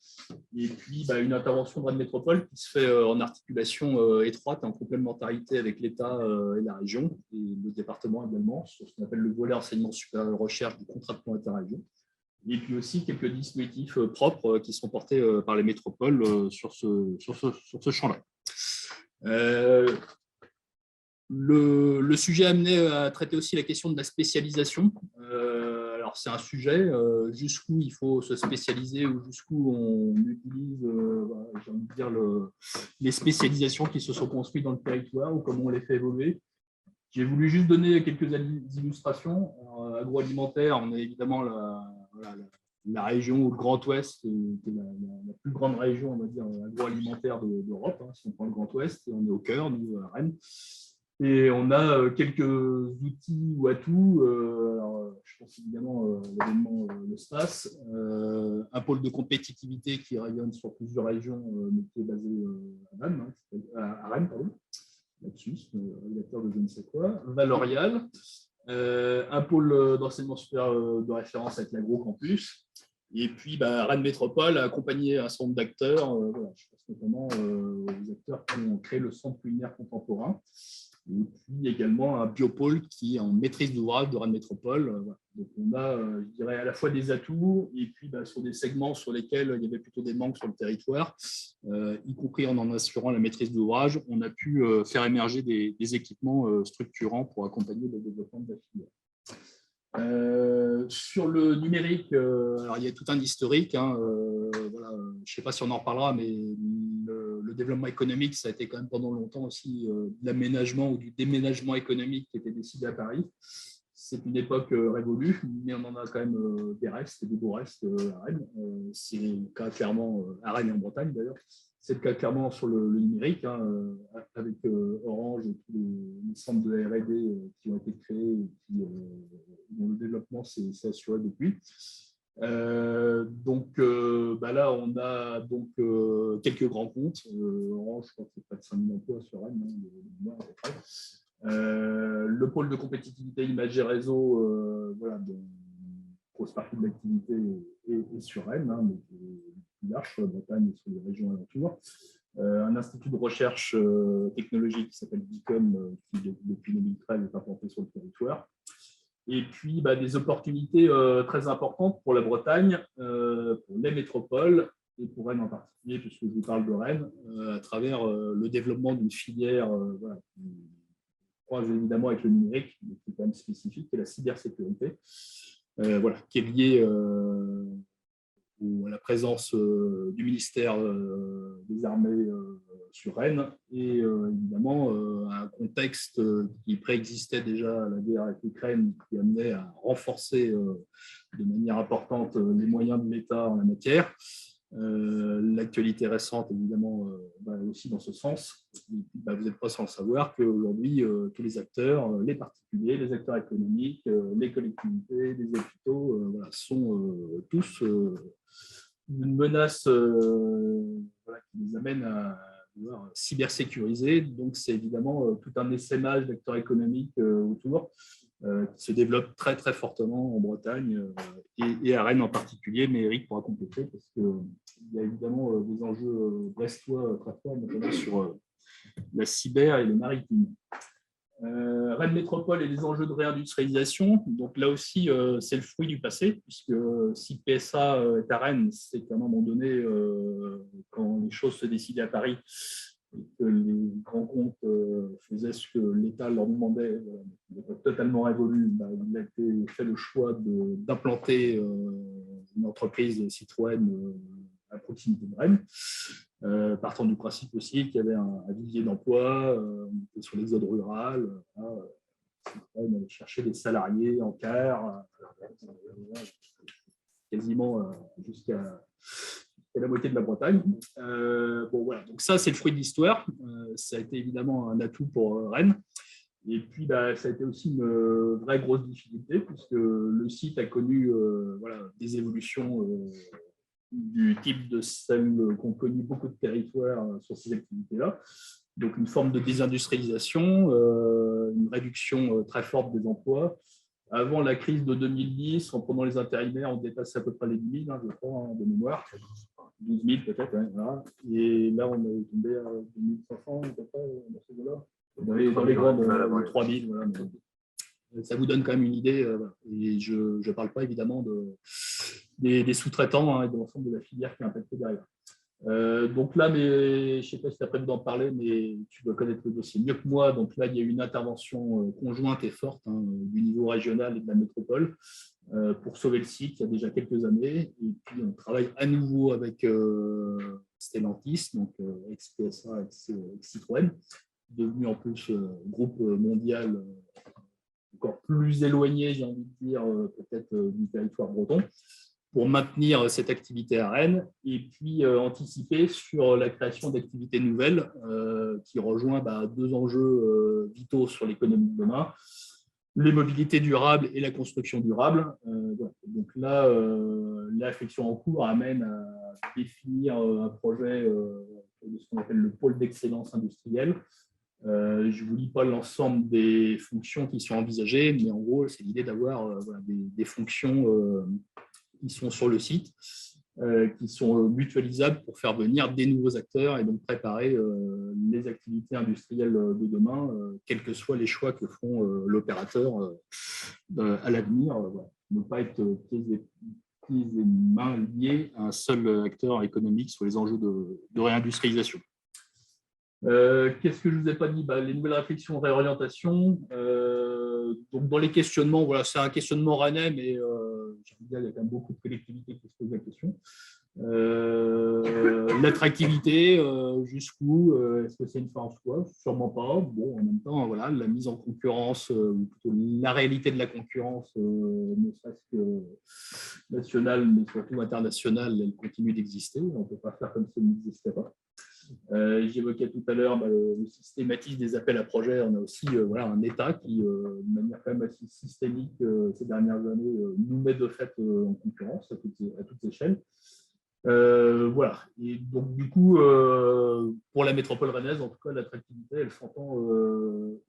et puis une intervention de Rennes Métropole qui se fait en articulation étroite, en complémentarité avec l'État et la région, et le département également, sur ce qu'on appelle le volet enseignement supérieur et recherche du contrat de plan interrégion. Et puis aussi quelques dispositifs propres qui sont portés par les métropoles sur ce champ-là. Le sujet amené à traiter aussi la question de la spécialisation. Alors, c'est un sujet jusqu'où il faut se spécialiser ou jusqu'où on utilise j'ai envie de dire les spécialisations qui se sont construites dans le territoire ou comment on les fait évoluer. J'ai voulu juste donner quelques illustrations. Alors, agroalimentaire, on a évidemment la région ou le Grand Ouest, qui est la plus grande région, on va dire, agroalimentaire d'Europe, hein, si on prend le Grand Ouest, et on est au cœur, nous, à Rennes. Et on a quelques outils ou atouts. Alors, je pense évidemment à l'événement Le Space, un pôle de compétitivité qui rayonne sur plusieurs régions, mais qui est basé à Rennes, pardon, là-dessus, rédacteur de je ne sais quoi. Valorial, un pôle d'enseignement supérieur de référence avec l'Agrocampus. Et puis, Rennes Métropole a accompagné un certain nombre d'acteurs. Voilà, je pense notamment aux acteurs qui ont créé le Centre culinaire contemporain. Et puis également un biopôle qui est en maîtrise d'ouvrage de Rennes Métropole. Voilà. Donc on a, je dirais, à la fois des atouts et puis sur des segments sur lesquels il y avait plutôt des manques sur le territoire, y compris en assurant la maîtrise d'ouvrage, on a pu faire émerger des équipements structurants pour accompagner le développement de la filière. Sur le numérique, alors il y a tout un historique. Hein, voilà, je ne sais pas si on en reparlera, mais le développement économique, ça a été quand même pendant longtemps aussi de l'aménagement ou du déménagement économique qui était décidé à Paris. C'est une époque révolue, mais on en a quand même des restes, des beaux restes à Rennes. C'est le cas clairement à Rennes et en Bretagne d'ailleurs. C'est le cas clairement sur le numérique, hein, avec Orange et tous les centres de R&D qui ont été créés et dont le développement s'est assuré depuis. Là, on a donc quelques grands comptes. Orange, je crois que c'est près de 5 000 emplois sur Rennes, à peu près. Le pôle de compétitivité imagerie réseau, dont une grosse partie de l'activité est sur Rennes, mais plus large sur la Bretagne et sur les régions alentours. Un institut de recherche technologique qui s'appelle BICOM, qui depuis 2013 est implanté sur le territoire. Et puis des opportunités très importantes pour la Bretagne, pour les métropoles et pour Rennes en particulier, puisque je vous parle de Rennes, à travers le développement d'une filière qui croise évidemment avec le numérique, mais qui est quand même spécifique, qui est la cybersécurité, qui est liée à la présence du ministère des Armées sur Rennes et évidemment un contexte qui préexistait déjà à la guerre avec l'Ukraine, qui amenait à renforcer de manière importante les moyens de l'État en la matière. L'actualité récente, évidemment, aussi dans ce sens. Et puis, vous n'êtes pas sans savoir qu'aujourd'hui, tous les acteurs, les particuliers, les acteurs économiques, les collectivités, les hôpitaux, sont tous une menace qui les amène à devoir cybersécuriser. Donc, c'est évidemment tout un essaimage d'acteurs économiques autour qui se développe très, très fortement en Bretagne et à Rennes en particulier. Mais Eric pourra compléter parce qu'il y a évidemment des enjeux brestois très forts, notamment sur la cyber et le maritime. Rennes Métropole et les enjeux de réindustrialisation. Donc là aussi, c'est le fruit du passé, puisque si PSA est à Rennes, c'est qu'à un moment donné, quand les choses se décidaient à Paris, et que les grands comptes faisaient ce que l'État leur demandait, ils ont totalement révolu. Il a été fait le choix d'implanter une entreprise Citroën à proximité de Rennes, partant du principe aussi qu'il y avait un vivier d'emploi, sur l'exode rural. Citroën allait chercher des salariés en quart, quasiment jusqu'à la moitié de la Bretagne. Donc ça, c'est le fruit de l'histoire. Ça a été évidemment un atout pour Rennes. Et puis, ça a été aussi une vraie grosse difficulté, puisque le site a connu des évolutions du type de celles qu'ont connu beaucoup de territoires sur ces activités-là. Donc, une forme de désindustrialisation, une réduction très forte des emplois. Avant la crise de 2010, en prenant les intérimaires, on dépassait à peu près les 10 000, je crois, de mémoire. 12 000 peut-être, voilà. Et là, on est tombé à 2 500, à peu près, dans ces là dans les grandes, 3 000. Voilà. Ça vous donne quand même une idée. Et je ne parle pas évidemment des sous-traitants et de l'ensemble de la filière qui est impactée derrière. Donc là, mais je ne sais pas si tu as prévu d'en parler, mais tu dois connaître le dossier mieux que moi. Donc là, il y a eu une intervention conjointe et forte du niveau régional et de la métropole pour sauver le site il y a déjà quelques années. Et puis, on travaille à nouveau avec Stellantis, donc ex-PSA, ex-Citroën, devenu en plus groupe mondial encore plus éloigné, j'ai envie de dire, peut-être du territoire breton, pour maintenir cette activité à Rennes et puis anticiper sur la création d'activités nouvelles qui rejoint deux enjeux vitaux sur l'économie de demain, les mobilités durables et la construction durable. Donc là, la réflexion en cours amène à définir un projet de ce qu'on appelle le pôle d'excellence industrielle. Je ne vous lis pas l'ensemble des fonctions qui sont envisagées, mais en gros, c'est l'idée d'avoir des fonctions qui sont sur le site, qui sont mutualisables pour faire venir des nouveaux acteurs et donc préparer les activités industrielles de demain, quels que soient les choix que feront l'opérateur à l'avenir. Ne pas être pieds et mains liés à un seul acteur économique sur les enjeux de réindustrialisation. Qu'est-ce que je ne vous ai pas dit? Les nouvelles réflexions de réorientation. Donc dans les questionnements, c'est un questionnement rennais, mais il y a quand même beaucoup de collectivités qui se posent la question. L'attractivité, jusqu'où est-ce que c'est une fin en soi? Sûrement pas. Bon, en même temps, voilà, la mise en concurrence, ou plutôt la réalité de la concurrence, ne serait-ce que nationale, mais surtout internationale, elle continue d'exister. On ne peut pas faire comme si elle n'existait pas. J'évoquais tout à l'heure le systématisme des appels à projets. On a aussi un État qui, de manière quand même assez systémique ces dernières années, nous met de fait en concurrence à toutes échelles. Voilà. Et donc, du coup, pour la métropole rennaise, en tout cas, l'attractivité, elle s'entend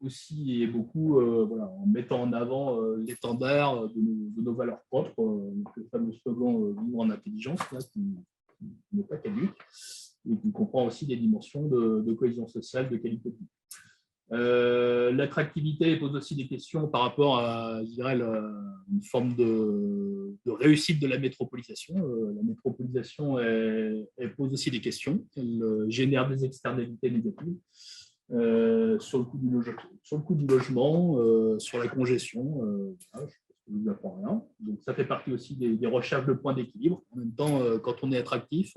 aussi et beaucoup en mettant en avant l'étendard de nos valeurs propres, le fameux slogan Vivre en intelligence, là, qui n'est pas caduque, et qui comprend aussi des dimensions de cohésion sociale, de qualité de vie. L'attractivité pose aussi des questions par rapport à, je dirais, une forme de réussite de la métropolisation. La métropolisation, elle pose aussi des questions. Elle génère des externalités négatives sur le coût du logement, sur la congestion. Voilà, je ne vous apprends rien. Donc, ça fait partie aussi des recherches de points d'équilibre. En même temps, quand on est attractif,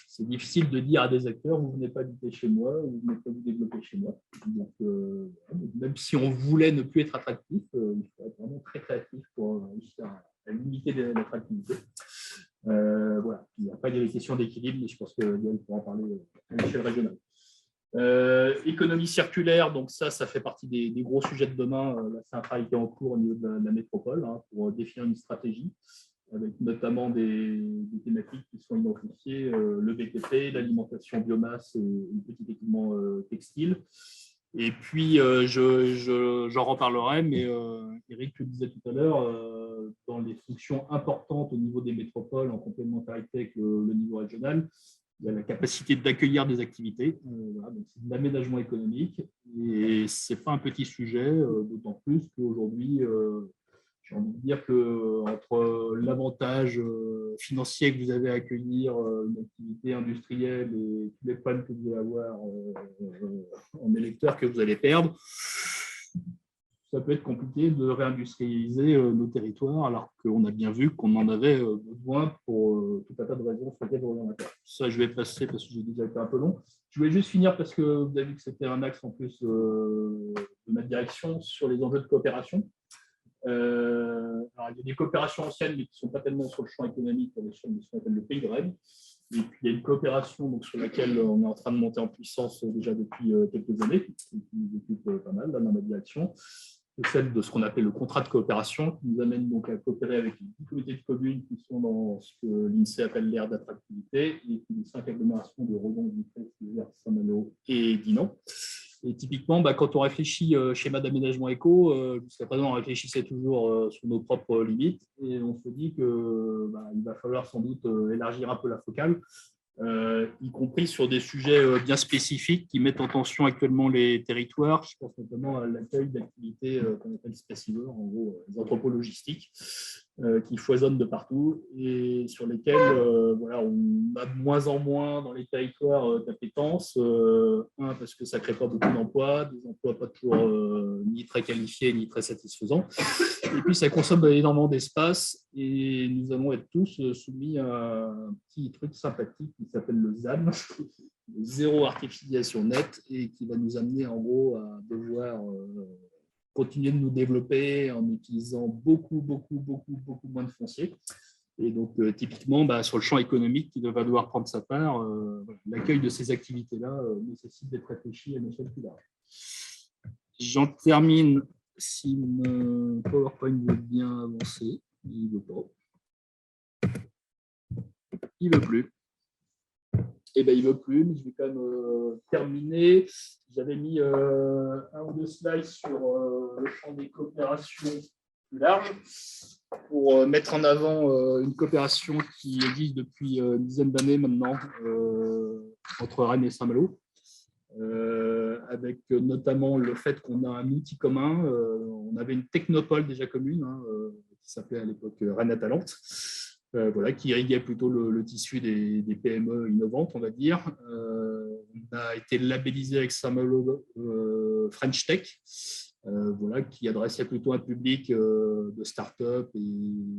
c'est difficile de dire à des acteurs, vous ne venez pas habiter chez moi, ou vous ne venez pas vous développer chez moi. Donc, même si on voulait ne plus être attractif, il faut être vraiment très créatif pour réussir à limiter l'attractivité. Voilà. Il n'y a pas de question d'équilibre, mais je pense que Yann pourra en parler à l'échelle régionale. Économie circulaire, donc ça fait partie des gros sujets de demain. Là, c'est un travail qui est en cours au niveau de la métropole pour définir une stratégie, avec notamment des thématiques qui sont identifiées, le BTP, l'alimentation biomasse et le petit équipement textile. Et puis, j'en reparlerai, mais Eric le disait tout à l'heure, dans les fonctions importantes au niveau des métropoles, en complémentarité avec le niveau régional, il y a la capacité d'accueillir des activités. Voilà, donc c'est de l'aménagement économique, et ce n'est pas un petit sujet, d'autant plus qu'aujourd'hui, j'ai envie de dire qu'entre l'avantage financier que vous avez à accueillir une activité industrielle et tous les problèmes que vous allez avoir en électeurs que vous allez perdre, ça peut être compliqué de réindustrialiser nos territoires, alors qu'on a bien vu qu'on en avait besoin pour tout un tas de raisons sur lesquelles je reviendrai. Ça, je vais passer parce que j'ai déjà été un peu long. Je voulais juste finir parce que vous avez vu que c'était un axe en plus de ma direction sur les enjeux de coopération. Alors, il y a des coopérations anciennes, mais qui ne sont pas tellement sur le champ économique, à l'échelle de ce qu'on appelle le Pays de Rennes. Et puis, il y a une coopération donc, sur laquelle on est en train de monter en puissance déjà depuis quelques années, qui nous occupe pas mal là, dans ma direction. C'est celle de ce qu'on appelle le contrat de coopération, qui nous amène donc à coopérer avec les 10 comités de communes qui sont dans ce que l'INSEE appelle l'ère d'attractivité, et puis les 5 agglomérations de Redon, Vitry, Vert, Saint-Malo et Dinan. Et typiquement, quand on réfléchit schéma d'aménagement éco, jusqu'à présent, on réfléchissait toujours sur nos propres limites, et on se dit qu'il va falloir sans doute élargir un peu la focale, y compris sur des sujets bien spécifiques qui mettent en tension actuellement les territoires. Je pense notamment à l'accueil d'activités qu'on appelle spacivores, en gros les entrepôts logistiques, qui foisonnent de partout et sur lesquels on a de moins en moins dans les territoires d'appétence. Parce que ça ne crée pas beaucoup d'emplois, des emplois pas toujours ni très qualifiés ni très satisfaisants. Et puis ça consomme énormément d'espace, et nous allons être tous soumis à un petit truc sympathique qui s'appelle le ZAN, le zéro artificialisation nette, et qui va nous amener en gros à devoir continuer de nous développer en utilisant beaucoup moins de foncier. Et donc, typiquement, sur le champ économique qui va devoir prendre sa part, l'accueil de ces activités-là nécessite d'être réfléchi à une échelle plus large. J'en termine, si mon PowerPoint veut bien avancer. Il ne veut pas. Il ne veut plus. Eh bien, il ne veut plus, mais je vais quand même terminer. J'avais mis un ou deux slides sur le champ des coopérations plus large pour mettre en avant une coopération qui existe depuis une dizaine d'années maintenant entre Rennes et Saint-Malo, avec notamment le fait qu'on a un outil commun. On avait une technopole déjà commune qui s'appelait à l'époque Rennes Atalante. Qui irriguait plutôt le tissu des PME innovantes, on va dire. On a été labellisé avec Saint-Malo French Tech, voilà, qui adressait plutôt un public de start-up et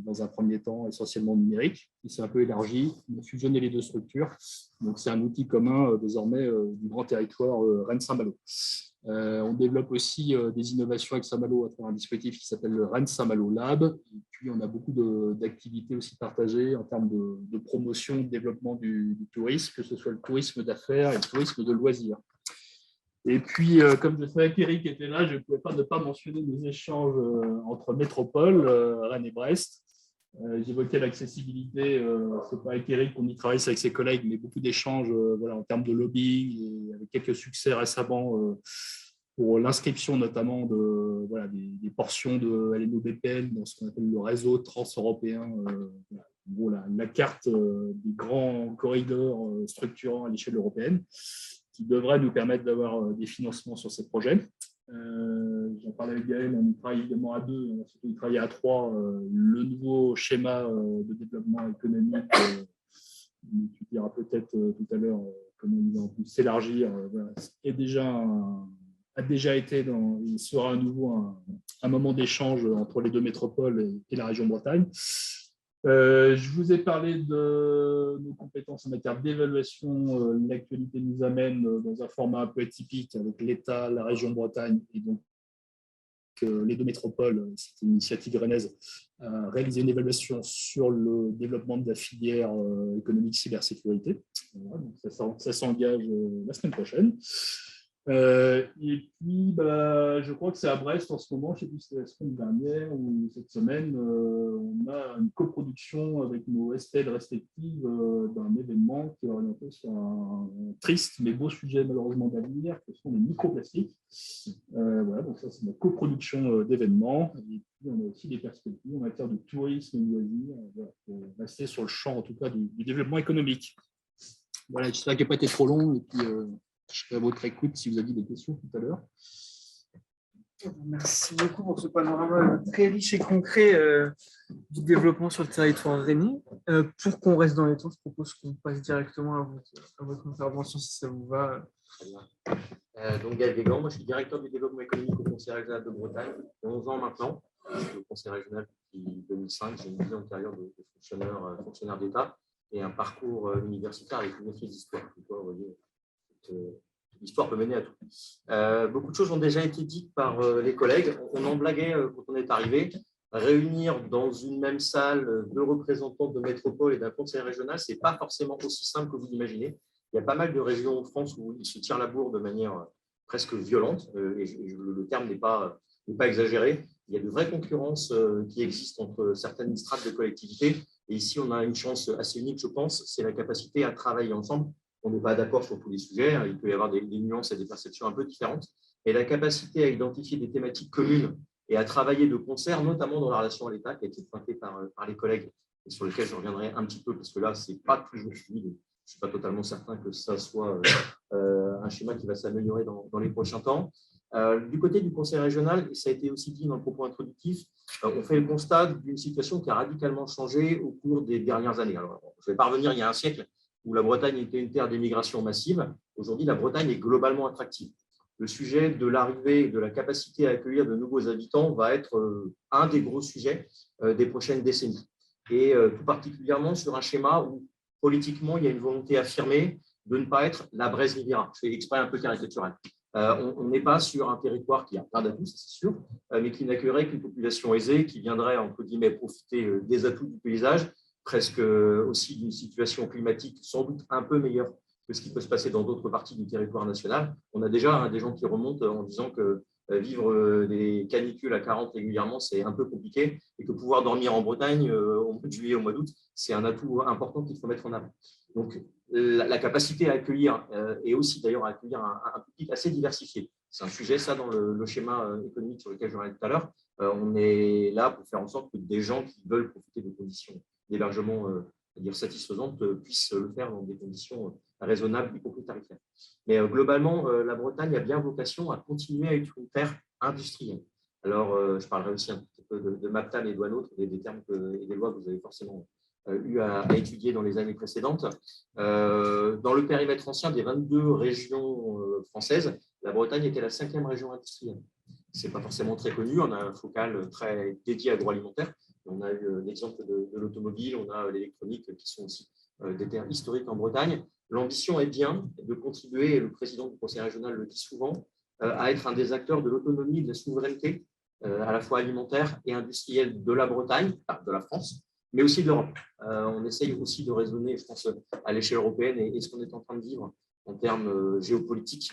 dans un premier temps essentiellement numérique. Il s'est un peu élargi, on a fusionné les deux structures. Donc, c'est un outil commun désormais du grand territoire Rennes-Saint-Malo. On développe aussi des innovations avec Saint-Malo à travers un dispositif qui s'appelle le Rennes Saint-Malo Lab. Et puis, on a beaucoup d'activités aussi partagées en termes de promotion, de développement du tourisme, que ce soit le tourisme d'affaires et le tourisme de loisirs. Et puis, comme je savais qu'Éric était là, je ne pouvais pas ne pas mentionner nos échanges entre métropoles, Rennes et Brest. J'évoquais l'accessibilité, ce n'est pas avec Éric qu'on y travaille, c'est avec ses collègues, mais beaucoup d'échanges voilà, en termes de lobbying et avec quelques succès récemment pour l'inscription notamment voilà, des portions de LNO-BPL dans ce qu'on appelle le réseau transeuropéen, voilà, la carte des grands corridors structurants à l'échelle européenne, qui devrait nous permettre d'avoir des financements sur ces projets. J'en parlais avec Gaël, on y travaille évidemment à deux, on va surtout y travailler à trois. Le nouveau schéma de développement économique, tu diras peut-être tout à l'heure comment il va en plus s'élargir, voilà, a déjà été, il sera à nouveau un moment d'échange entre les deux métropoles et la région Bretagne. Je vous ai parlé de nos compétences en matière d'évaluation. L'actualité nous amène dans un format un peu atypique avec l'État, la région Bretagne et donc les deux métropoles, c'est une initiative rennaise, à réaliser une évaluation sur le développement de la filière économique cybersécurité. Voilà, donc ça s'engage la semaine prochaine. Et puis, je crois que c'est à Brest en ce moment, je ne sais plus si c'était la semaine dernière ou cette semaine, on a une coproduction avec nos STL respectives d'un événement qui est orienté sur un triste mais beau sujet malheureusement d'avenir, que sont les microplastiques. Voilà, donc ça c'est notre coproduction d'événements. Et puis on a aussi des perspectives en matière de tourisme et de loisirs, voilà, pour rester sur le champ en tout cas du développement économique. Voilà, j'espère qu'il n'a pas été trop long et puis je serai à votre écoute si vous aviez des questions tout à l'heure. Merci beaucoup pour ce panorama très riche et concret du développement sur le territoire rennais. Pour qu'on reste dans les temps, je propose qu'on passe directement à votre intervention, si ça vous va. Donc, Gaël Guégan, moi je suis directeur du développement économique au Conseil régional de Bretagne, 11 ans maintenant. Je suis au Conseil régional depuis 2005. J'ai une vie antérieure de fonctionnaire d'État et un parcours universitaire avec une maîtrise d'histoire. Vous voyez, l'histoire peut mener à tout. Beaucoup de choses ont déjà été dites par les collègues. On en blaguait quand on est arrivé. Réunir dans une même salle deux représentants de métropole et d'un conseil régional, ce n'est pas forcément aussi simple que vous l'imaginez. Il y a pas mal de régions en France où ils se tirent la bourre de manière presque violente, et le terme n'est pas exagéré. Il y a de vraies concurrences qui existent entre certaines strates de collectivités. Et ici, on a une chance assez unique, je pense, c'est la capacité à travailler ensemble. On n'est pas d'accord sur tous les sujets, il peut y avoir des nuances et des perceptions un peu différentes. Et la capacité à identifier des thématiques communes et à travailler de concert, notamment dans la relation à l'État, qui a été pointée par les collègues, et sur lequel je reviendrai un petit peu, parce que là, ce n'est pas toujours fluide. Je ne suis pas totalement certain que ça soit un schéma qui va s'améliorer dans les prochains temps. Du côté du Conseil régional, et ça a été aussi dit dans le propos introductif, on fait le constat d'une situation qui a radicalement changé au cours des dernières années. Alors, je ne vais pas revenir il y a un siècle où la Bretagne était une terre d'émigration massive. Aujourd'hui, la Bretagne est globalement attractive. Le sujet de l'arrivée et de la capacité à accueillir de nouveaux habitants va être un des gros sujets des prochaines décennies. Et tout particulièrement sur un schéma où politiquement, il y a une volonté affirmée de ne pas être la Bresse-Riviera. Je fais exprès un peu caricatural. On n'est pas sur un territoire qui a plein d'atouts, c'est sûr, mais qui n'accueillerait qu'une population aisée qui viendrait, entre guillemets, profiter des atouts du paysage, presque aussi d'une situation climatique sans doute un peu meilleure que ce qui peut se passer dans d'autres parties du territoire national. On a déjà des gens qui remontent en disant que vivre des canicules à 40 régulièrement, c'est un peu compliqué et que pouvoir dormir en Bretagne au mois de juillet, au mois d'août, c'est un atout important qu'il faut mettre en avant. Donc, la capacité à accueillir et aussi d'ailleurs à accueillir un public assez diversifié. C'est un sujet, ça, dans le schéma économique sur lequel je reviens tout à l'heure. On est là pour faire en sorte que des gens qui veulent profiter de conditions d'hébergement satisfaisantes puissent le faire dans des conditions raisonnables, y compris tarifaires. Mais globalement, la Bretagne a bien vocation à continuer à être une terre industrielle. Alors, je parlerai aussi un petit peu de MAPTAM et douane des termes et des lois que vous avez forcément eu à étudier dans les années précédentes. Dans le périmètre ancien des 22 régions françaises, la Bretagne était la 5e région industrielle. ce n'est pas forcément très connu. On a un focal très dédié à l'agroalimentaire. On a eu l'exemple de l'automobile, on a l'électronique qui sont aussi des terres historiques en Bretagne. L'ambition est bien de contribuer, et le président du conseil régional le dit souvent, à être un des acteurs de l'autonomie, de la souveraineté, à la fois alimentaire et industrielle de la Bretagne, de la France, mais aussi de l'Europe. On essaye aussi de raisonner, je pense, à l'échelle européenne et ce qu'on est en train de vivre en termes géopolitiques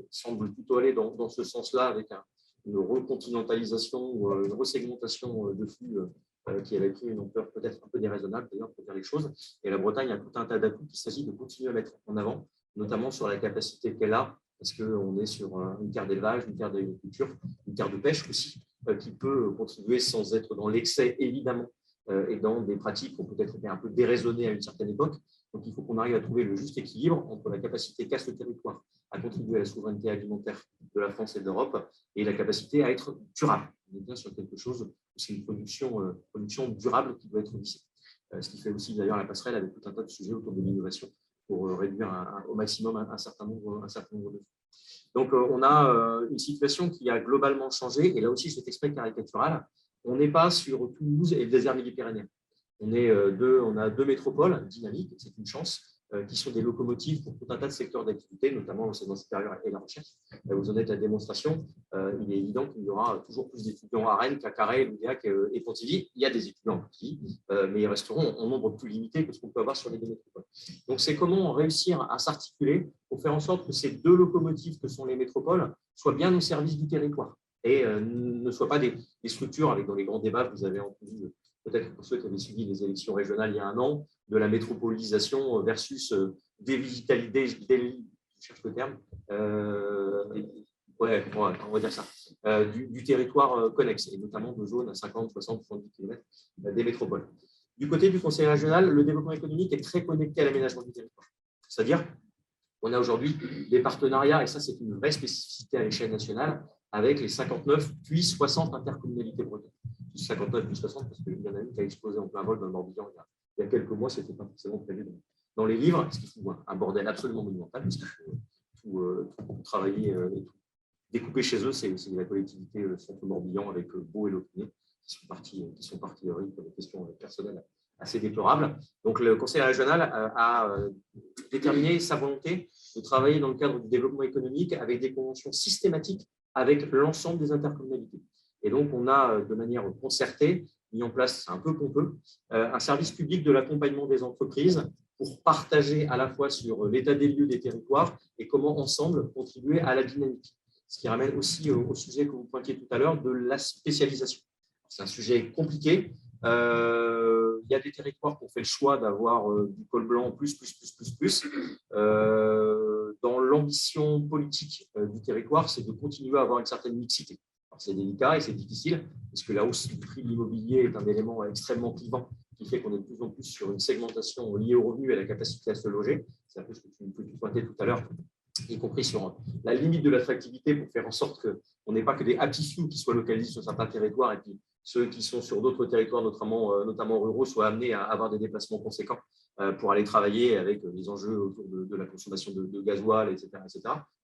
semble plutôt aller dans ce sens-là, avec une recontinentalisation ou une resegmentation de flux qui avait pris une ampleur peut-être un peu déraisonnable, d'ailleurs, pour dire les choses. Et la Bretagne a tout un tas d'atouts qu'il s'agit de continuer à mettre en avant, notamment sur la capacité qu'elle a, parce qu'on est sur une terre d'élevage, une terre d'agriculture, une terre de pêche aussi, qui peut contribuer sans être dans l'excès, évidemment, et dans des pratiques qui ont peut-être été un peu déraisonnées à une certaine époque. Donc, il faut qu'on arrive à trouver le juste équilibre entre la capacité qu'a ce territoire à contribuer à la souveraineté alimentaire de la France et de l'Europe et la capacité à être durable. On est bien sur quelque chose où c'est une production durable qui doit être vissée. Ce qui fait aussi d'ailleurs la passerelle avec tout un tas de sujets autour de l'innovation pour réduire au maximum un certain nombre de flux. Donc, on a une situation qui a globalement changé, et là aussi, c'est exprès caricatural. On n'est pas sur Toulouse et le désert méditerranéen. On a deux métropoles dynamiques, c'est une chance, qui sont des locomotives pour tout un tas de secteurs d'activité, notamment l'enseignement supérieur et la recherche. Vous en êtes la démonstration. Il est évident qu'il y aura toujours plus d'étudiants à Rennes qu'à Carhaix, Loudéac et Pontivy. Il y a des étudiants à Pontivy, mais ils resteront en nombre plus limité que ce qu'on peut avoir sur les deux métropoles. Donc, c'est comment réussir à s'articuler pour faire en sorte que ces deux locomotives que sont les métropoles soient bien au service du territoire et ne soient pas des structures avec dans les grands débats que vous avez entendu, peut-être pour ceux qui avaient suivi les élections régionales il y a un an, de la métropolisation versus je cherche le terme, on va dire ça, du territoire connexe, et notamment de zones à 50, 60, 70 km des métropoles. Du côté du conseil régional, le développement économique est très connecté à l'aménagement du territoire. C'est-à-dire, on a aujourd'hui des partenariats, et ça c'est une vraie spécificité à l'échelle nationale, avec les 59 puis 60 intercommunalités bretonnes. 59 puis 60 parce qu'il y en a une qui a explosé en plein vol dans le Morbihan il y a quelques mois, ce n'était pas forcément prévu dans les livres, parce qu'il faut un bordel absolument monumental, parce qu'il faut tout travailler et tout découper chez eux, c'est la collectivité Centre-Morbihan avec Beau et Lopinay qui sont partis pour des questions personnelles assez déplorables. Donc le conseil régional a déterminé sa volonté de travailler dans le cadre du développement économique avec des conventions systématiques avec l'ensemble des intercommunalités. Et donc, on a, de manière concertée, mis en place, c'est un peu pompeux, un service public de l'accompagnement des entreprises pour partager à la fois sur l'état des lieux des territoires et comment, ensemble, contribuer à la dynamique. Ce qui ramène aussi au sujet que vous pointiez tout à l'heure de la spécialisation. C'est un sujet compliqué. Il y a des territoires qui ont fait le choix d'avoir du col blanc plus. Dans l'ambition politique du territoire, c'est de continuer à avoir une certaine mixité. C'est délicat et c'est difficile, parce que la hausse du prix de l'immobilier est un élément extrêmement clivant qui fait qu'on est de plus en plus sur une segmentation liée au revenu et à la capacité à se loger. C'est un peu ce que tu pointais tout à l'heure, y compris sur la limite de l'attractivité pour faire en sorte qu'on n'ait pas que des happy few qui soient localisés sur certains territoires et puis ceux qui sont sur d'autres territoires, notamment ruraux, soient amenés à avoir des déplacements conséquents pour aller travailler avec les enjeux autour de la consommation de gasoil, etc.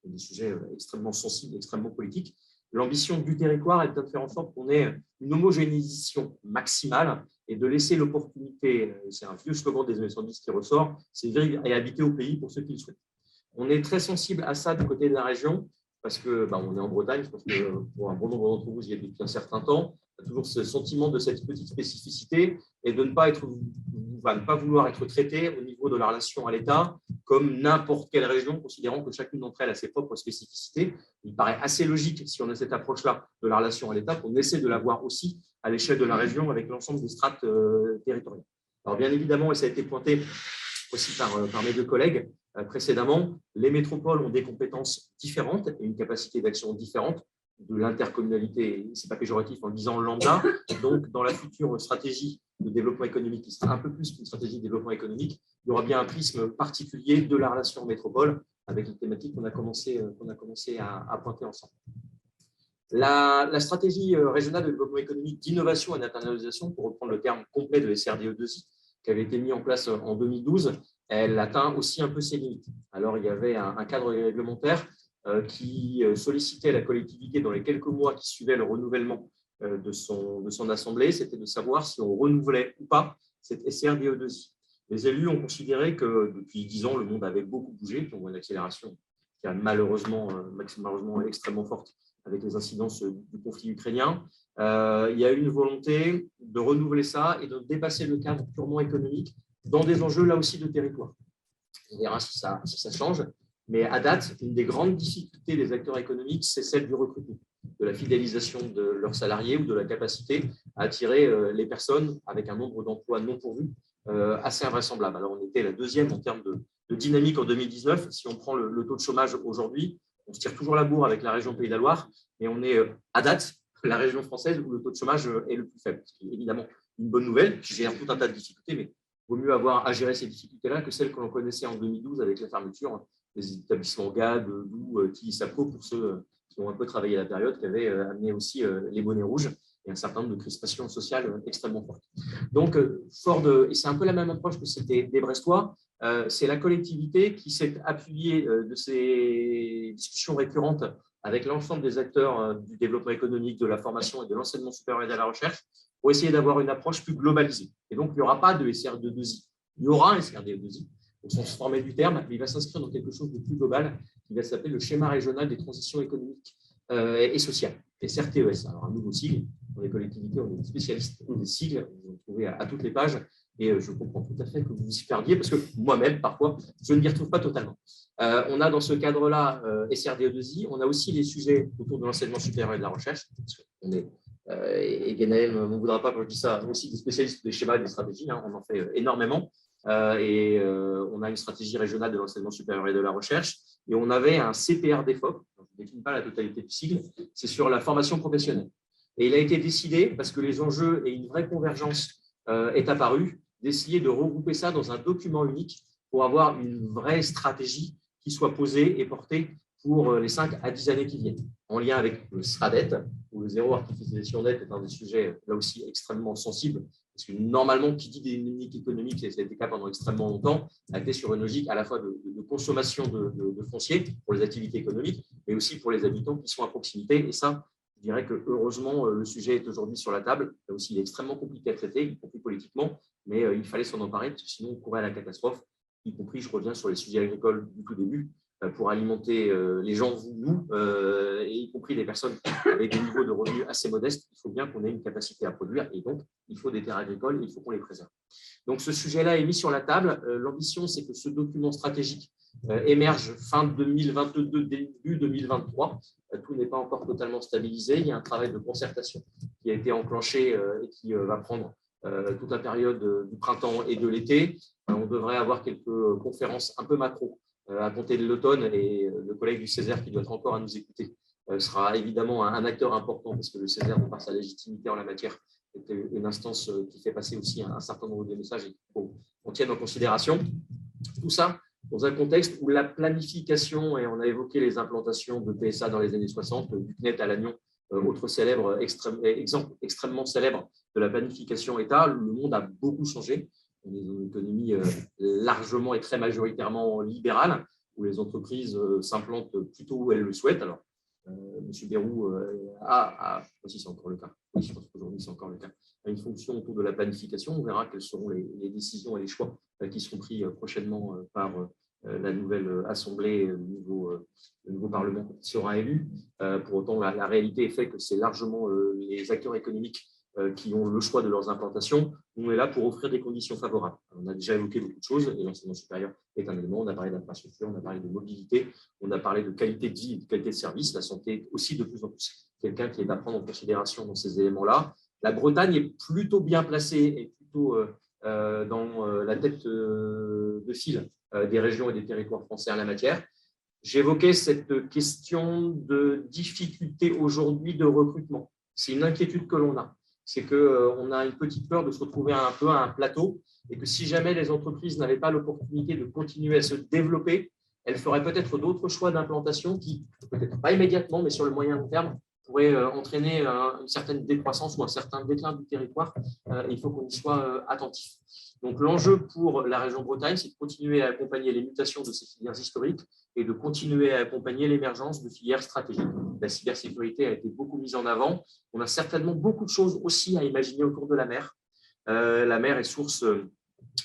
Des sujets extrêmement sensibles, extrêmement politiques. L'ambition du territoire est de faire en sorte qu'on ait une homogénéisation maximale et de laisser l'opportunité, c'est un vieux slogan des années 70 qui ressort, c'est vivre et habiter au pays pour ceux qui le souhaitent. On est très sensible à ça du côté de la région, parce qu'on est en Bretagne, je pense que pour un bon nombre d'entre vous, il y a depuis un certain temps, il y a toujours ce sentiment de cette petite spécificité et de ne pas vouloir être traité au niveau de la relation à l'État comme n'importe quelle région, considérant que chacune d'entre elles a ses propres spécificités. Il paraît assez logique, si on a cette approche-là de la relation à l'État, qu'on essaie de l'avoir aussi à l'échelle de la région avec l'ensemble des strates territoriales. Alors bien évidemment, et ça a été pointé aussi par mes deux collègues précédemment, les métropoles ont des compétences différentes et une capacité d'action différente de l'intercommunalité, ce n'est pas péjoratif en disant lambda. Donc, dans la future stratégie de développement économique, qui sera un peu plus qu'une stratégie de développement économique, il y aura bien un prisme particulier de la relation métropole avec les thématiques qu'on a commencé à pointer ensemble. La stratégie régionale de développement économique d'innovation et d'internalisation, pour reprendre le terme complet de SRDE2I, qui avait été mis en place en 2012, elle atteint aussi un peu ses limites. Alors, il y avait un cadre réglementaire qui sollicitait la collectivité dans les quelques mois qui suivaient le renouvellement de son assemblée, c'était de savoir si on renouvelait ou pas cette SRDE2I. Les élus ont considéré que depuis 10 ans, le monde avait beaucoup bougé, puis on voit une accélération qui est malheureusement extrêmement forte avec les incidences du conflit ukrainien. Il y a eu une volonté de renouveler ça et de dépasser le cadre purement économique dans des enjeux là aussi de territoire. On verra si ça change. Mais à date, une des grandes difficultés des acteurs économiques, c'est celle du recrutement, de la fidélisation de leurs salariés ou de la capacité à attirer les personnes avec un nombre d'emplois non pourvus assez invraisemblable. Alors, on était la deuxième en termes de dynamique en 2019. Si on prend le taux de chômage aujourd'hui, on se tire toujours la bourre avec la région Pays de la Loire, mais on est à date la région française où le taux de chômage est le plus faible. C'est évidemment une bonne nouvelle qui gère tout un tas de difficultés, mais il vaut mieux avoir à gérer ces difficultés-là que celles que l'on connaissait en 2012 avec la fermeture des établissements GAD, DOU, TISAPO, pour ceux qui ont un peu travaillé la période, qui avaient amené aussi les bonnets rouges et un certain nombre de crispations sociales extrêmement fortes. Donc, et c'est un peu la même approche que c'était des Brestois, c'est la collectivité qui s'est appuyée de ces discussions récurrentes avec l'ensemble des acteurs du développement économique, de la formation et de l'enseignement supérieur et de la recherche pour essayer d'avoir une approche plus globalisée. Et donc, il n'y aura pas de SRDE2I. Il y aura un SRDE2I, au sens formel du terme, mais il va s'inscrire dans quelque chose de plus global qui va s'appeler le schéma régional des transitions économiques et sociales, SRTES. Alors, un nouveau sigle. Dans les collectivités, on est spécialistes des sigles, vous en trouvez à toutes les pages, et je comprends tout à fait que vous vous y perdiez, parce que moi-même, parfois, je ne m'y retrouve pas totalement. On a dans ce cadre-là SRDE2I, on a aussi les sujets autour de l'enseignement supérieur et de la recherche, parce qu'on est, et Guénaël ne m'en voudra pas quand je dis ça, aussi des spécialistes des schémas et des stratégies, on en fait énormément, et on a une stratégie régionale de l'enseignement supérieur et de la recherche, et on avait un CPRDFOP, je ne décline pas la totalité du sigle, c'est sur la formation professionnelle. Et il a été décidé, parce que les enjeux et une vraie convergence est apparue, d'essayer de regrouper ça dans un document unique pour avoir une vraie stratégie qui soit posée et portée pour les 5 à 10 années qui viennent, en lien avec le SRADET, où le zéro artificialisation net est un des sujets là aussi extrêmement sensible, parce que normalement, qui dit des dynamiques économiques, et ça a été le cas pendant extrêmement longtemps, a été sur une logique à la fois de consommation de foncier pour les activités économiques, mais aussi pour les habitants qui sont à proximité, et ça, je dirais que heureusement, le sujet est aujourd'hui sur la table. Là aussi, il est extrêmement compliqué à traiter, y compris politiquement, mais il fallait s'en emparer, parce que sinon, on courait à la catastrophe, y compris, je reviens sur les sujets agricoles du tout début, pour alimenter les gens, nous, et y compris les personnes avec des niveaux de revenus assez modestes. Il faut bien qu'on ait une capacité à produire, et donc, il faut des terres agricoles, et il faut qu'on les préserve. Donc, ce sujet-là est mis sur la table. L'ambition, c'est que ce document stratégique émerge fin 2022, début 2023. Tout n'est pas encore totalement stabilisé. Il y a un travail de concertation qui a été enclenché et qui va prendre toute la période du printemps et de l'été. On devrait avoir quelques conférences un peu macro à compter de l'automne, et le collègue du Césaire qui doit être encore à nous écouter sera évidemment un acteur important, parce que le Césaire, de par sa légitimité en la matière, est une instance qui fait passer aussi un certain nombre de messages et qu'il faut qu'on tienne en considération. Tout ça dans un contexte où la planification, et on a évoqué les implantations de PSA dans les années 60, du CNET à Lannion, autre célèbre, exemple extrêmement célèbre de la planification État, le monde a beaucoup changé. On est dans une économie largement et très majoritairement libérale, où les entreprises s'implantent plutôt où elles le souhaitent. Alors, M. Bayrou aussi c'est encore le cas. Oui, je pense qu'aujourd'hui c'est encore le cas. A une fonction autour de la planification. On verra quelles seront les décisions et les choix qui seront pris prochainement par la nouvelle Assemblée, le nouveau Parlement qui sera élu. Pour autant, la réalité est faite que c'est largement les acteurs économiques qui ont le choix de leurs implantations. On est là pour offrir des conditions favorables. On a déjà évoqué beaucoup de choses, et l'enseignement supérieur est un élément. On a parlé d'infrastructure, on a parlé de mobilité, on a parlé de qualité de vie et de qualité de service. La santé aussi, de plus en plus, quelqu'un qui est à prendre en considération dans ces éléments-là. La Bretagne est plutôt bien placée et plutôt dans la tête de file des régions et des territoires français en la matière. J'évoquais cette question de difficulté aujourd'hui de recrutement. C'est une inquiétude que l'on a. C'est qu'on a une petite peur de se retrouver un peu à un plateau, et que si jamais les entreprises n'avaient pas l'opportunité de continuer à se développer, elles feraient peut-être d'autres choix d'implantation qui, peut-être pas immédiatement, mais sur le moyen long terme, pourrait entraîner une certaine décroissance ou un certain déclin du territoire. Il faut qu'on y soit attentif. Donc, l'enjeu pour la région Bretagne, c'est de continuer à accompagner les mutations de ces filières historiques et de continuer à accompagner l'émergence de filières stratégiques. La cybersécurité a été beaucoup mise en avant. On a certainement beaucoup de choses aussi à imaginer autour de la mer. La mer est source de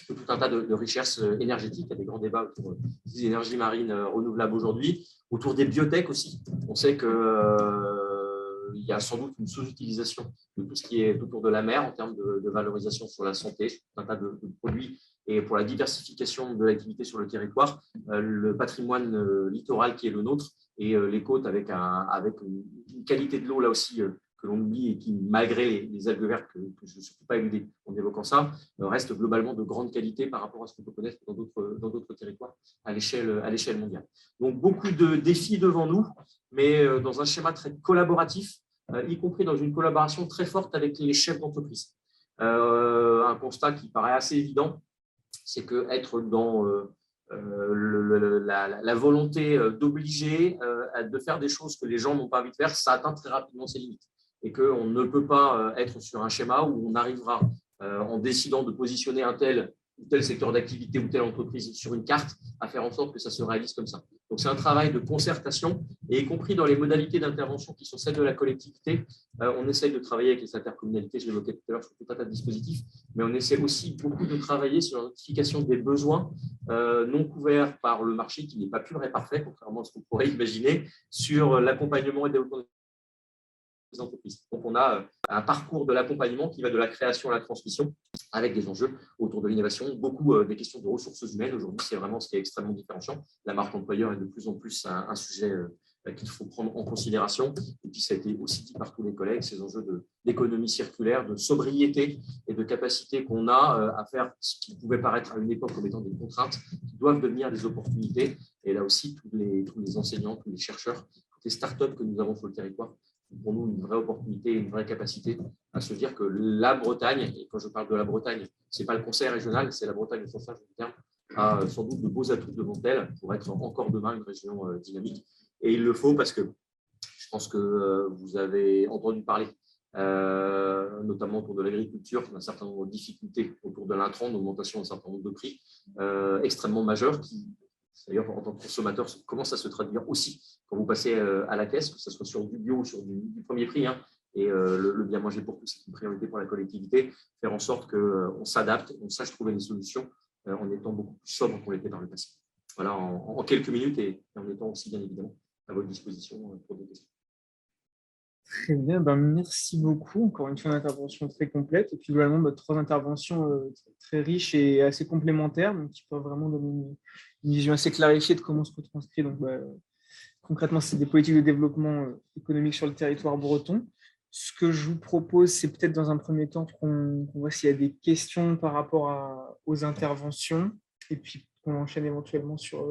tout un tas de richesses énergétiques. Il y a des grands débats autour des énergies marines renouvelables aujourd'hui, autour des biotech aussi. On sait qu'il y a sans doute une sous-utilisation de tout ce qui est autour de la mer en termes de valorisation sur la santé, tout un tas de produits. Et pour la diversification de l'activité sur le territoire, le patrimoine littoral qui est le nôtre et les côtes avec une qualité de l'eau là aussi que l'on oublie et qui, malgré les algues vertes que je ne suis pas éludé en évoquant ça, reste globalement de grande qualité par rapport à ce qu'on peut connaître dans d'autres territoires à l'échelle mondiale. Donc, beaucoup de défis devant nous, mais dans un schéma très collaboratif, y compris dans une collaboration très forte avec les chefs d'entreprise. Un constat qui paraît assez évident, c'est qu'être dans la volonté d'obliger de faire des choses que les gens n'ont pas envie de faire, ça atteint très rapidement ses limites. Et qu'on ne peut pas être sur un schéma où on arrivera, en décidant de positionner un tel ou tel secteur d'activité ou telle entreprise sur une carte, à faire en sorte que ça se réalise comme ça. Donc, c'est un travail de concertation, et y compris dans les modalités d'intervention qui sont celles de la collectivité, on essaye de travailler avec les intercommunalités, je l'évoquais tout à l'heure, sur tout un tas de dispositifs, mais on essaie aussi beaucoup de travailler sur la notification des besoins non couverts par le marché, qui n'est pas pur et parfait, contrairement à ce qu'on pourrait imaginer, sur l'accompagnement et le développement des entreprises. Donc, on a un parcours de l'accompagnement qui va de la création à la transmission, avec des enjeux autour de l'innovation, beaucoup des questions de ressources humaines. Aujourd'hui, c'est vraiment ce qui est extrêmement différenciant. La marque employeur est de plus en plus un sujet qu'il faut prendre en considération. Et puis, ça a été aussi dit par tous les collègues, ces enjeux d'économie circulaire, de sobriété et de capacité qu'on a à faire ce qui pouvait paraître à une époque comme étant des contraintes, qui doivent devenir des opportunités. Et là aussi, tous les enseignants, tous les chercheurs, toutes les startups que nous avons sur le territoire, pour nous une vraie opportunité, une vraie capacité à se dire que la Bretagne, et quand je parle de la Bretagne, ce n'est pas le conseil régional, c'est la Bretagne au sens large du terme, a sans doute de beaux atouts devant elle pour être encore demain une région dynamique. Et il le faut parce que je pense que vous avez entendu parler, notamment autour de l'agriculture, d'un certain nombre de difficultés autour de l'intrant, d'augmentation d'un certain nombre de prix extrêmement majeurs qui, d'ailleurs, en tant que consommateur, commence à se traduire aussi quand vous passez à la caisse, que ce soit sur du bio ou sur du premier prix. Et le bien manger pour tous, c'est une priorité pour la collectivité. Faire en sorte qu'on s'adapte, on sache trouver des solutions en étant beaucoup plus sobre qu'on l'était dans le passé. Voilà, en quelques minutes et en étant aussi, bien évidemment, à votre disposition pour des questions. Très bien, merci beaucoup. Encore une fois, une intervention très complète. Et puis, globalement, 3 interventions très riches et assez complémentaires, donc qui peuvent vraiment donner une vision assez clarifiée de comment se retranscrit. Donc, concrètement, c'est des politiques de développement économique sur le territoire breton. Ce que je vous propose, c'est peut-être dans un premier temps qu'on voit s'il y a des questions par rapport aux interventions, et puis qu'on enchaîne éventuellement sur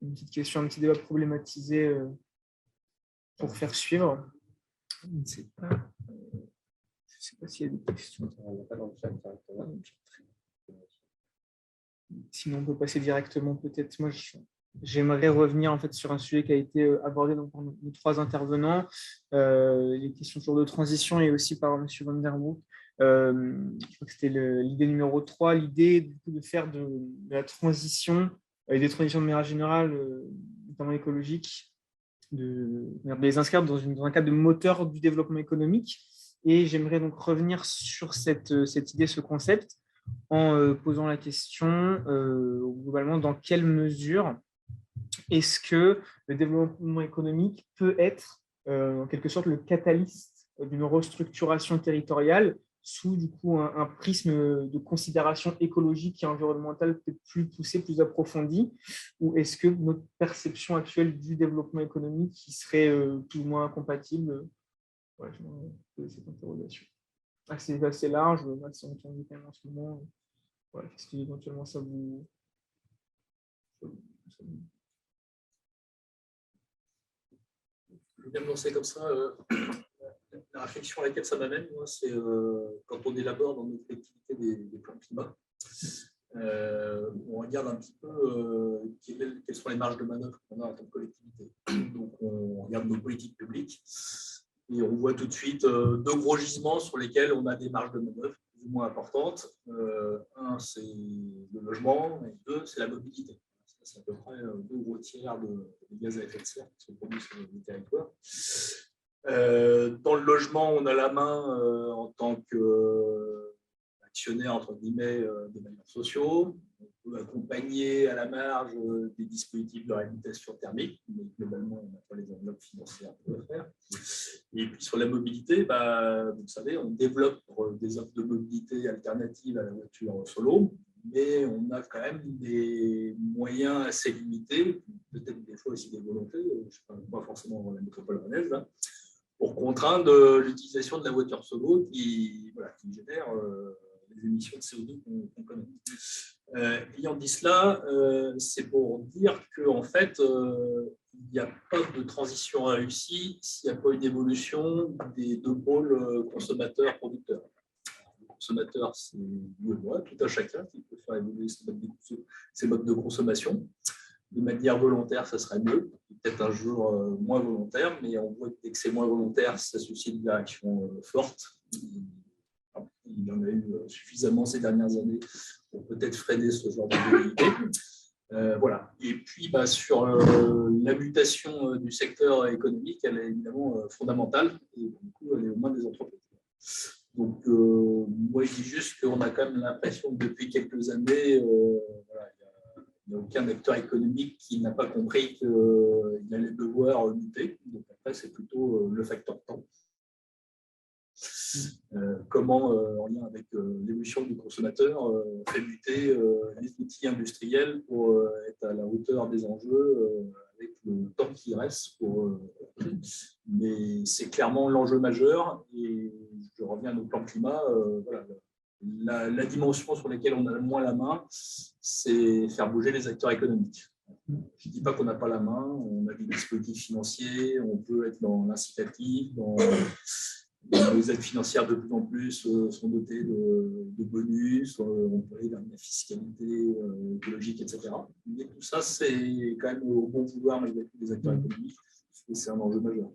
une petite question, un petit débat problématisé pour faire suivre. Je ne sais pas s'il y a des questions. Sinon, on peut passer directement peut-être. Moi, j'aimerais revenir en fait sur un sujet qui a été abordé par nos 3 intervenants, les questions sur de transition et aussi par M. Van der Broek. Je crois que c'était l'idée numéro 3, l'idée de faire de la transition et des transitions de manière générale, notamment écologique, de les inscrire dans un cadre de moteur du développement économique. Et j'aimerais donc revenir sur cette idée, ce concept, en posant la question globalement dans quelle mesure est-ce que le développement économique peut être en quelque sorte le catalyste d'une restructuration territoriale sous du coup un prisme de considération écologique et environnementale peut-être plus poussé, plus approfondi, ou est-ce que notre perception actuelle du développement économique qui serait plus ou moins incompatible? Ouais, je me pose cette interrogation. Assez large, c'est entendu quand même en ce moment. Ouais, est-ce qu'éventuellement ça vous... Je vais bien me lancer comme ça. La réflexion à laquelle ça m'amène, moi, c'est quand on élabore dans notre activité des plans climat, on regarde un petit peu quelles sont les marges de manœuvre qu'on a en tant que collectivité. Donc, on regarde nos politiques publiques Et on voit tout de suite deux gros gisements sur lesquels on a des marges de manœuvre plus ou moins importantes. Un, c'est le logement, et deux, c'est la mobilité. C'est à peu près deux gros tiers des gaz à effet de serre qui sont produits sur le territoire. Dans le logement, on a la main en tant qu'actionnaire, entre guillemets, des bailleurs sociaux. On peut accompagner à la marge des dispositifs de réhabilitation thermique, mais globalement, on n'a pas les enveloppes financières pour le faire. Et puis sur la mobilité, vous le savez, on développe des offres de mobilité alternatives à la voiture solo, mais on a quand même des moyens assez limités, peut-être des fois aussi des volontés, je ne sais pas forcément dans la métropole rennaise, pour contraindre l'utilisation de la voiture solo qui génère les émissions de CO2 qu'on connaît. Ayant dit cela, c'est pour dire qu'en fait, il n'y a pas de transition réussie s'il n'y a pas une évolution des deux pôles consommateurs-producteurs. Le consommateur, c'est vous et moi, tout un chacun qui peut faire évoluer ses modes de consommation. De manière volontaire, ça serait mieux. Peut-être un jour moins volontaire, mais on voit que dès que c'est moins volontaire, ça suscite des réactions fortes. Il y en a eu suffisamment ces dernières années pour peut-être freiner ce genre de mobilité. Voilà. Et puis, sur la mutation du secteur économique, elle est évidemment fondamentale et du coup, elle est aux mains des entreprises. Donc, moi, je dis juste qu'on a quand même l'impression que depuis quelques années, il n'y a aucun acteur économique qui n'a pas compris qu'il allait devoir muter. Donc, après, c'est plutôt le facteur temps. Comment, en lien avec l'évolution du consommateur, fait muter les outils industriels pour être à la hauteur des enjeux avec le temps qui reste. Mais c'est clairement l'enjeu majeur. Et je reviens au plan climat. La dimension sur laquelle on a le moins la main, c'est faire bouger les acteurs économiques. Je ne dis pas qu'on n'a pas la main, on a des dispositifs financiers, on peut être dans l'incitatif, les aides financières de plus en plus sont dotées de bonus, on peut aller vers la fiscalité écologique, etc. Mais tout ça, c'est quand même au bon vouloir malgré tous les acteurs économiques. Et c'est un enjeu majeur.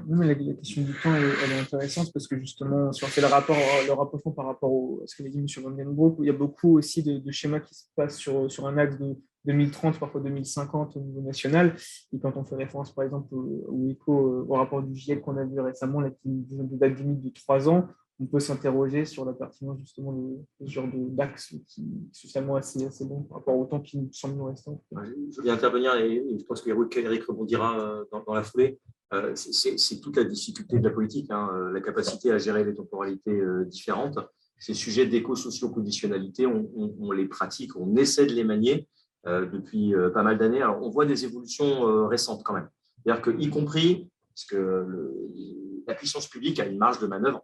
Mais la question du temps, elle est intéressante parce que justement, si on fait le rapprochement par rapport à ce que dit M. Van Den Broek, il y a beaucoup aussi de schémas qui se passent sur un axe de 2030, parfois 2050 au niveau national. Et quand on fait référence, par exemple, au rapport du GIEC qu'on a vu récemment, là, qui date limite de 3 ans, on peut s'interroger sur la pertinence justement de ce genre d'axe qui est socialement assez bon par rapport au temps qui nous semble nous restant. Je vais intervenir et je pense qu'Éric rebondira dans la foulée. C'est toute la difficulté de la politique, la capacité à gérer les temporalités différentes. Ces sujets d'éco-socio-conditionnalité, on les pratique, on essaie de les manier depuis pas mal d'années. Alors, on voit des évolutions récentes quand même. C'est-à-dire que, y compris, parce que la puissance publique a une marge de manœuvre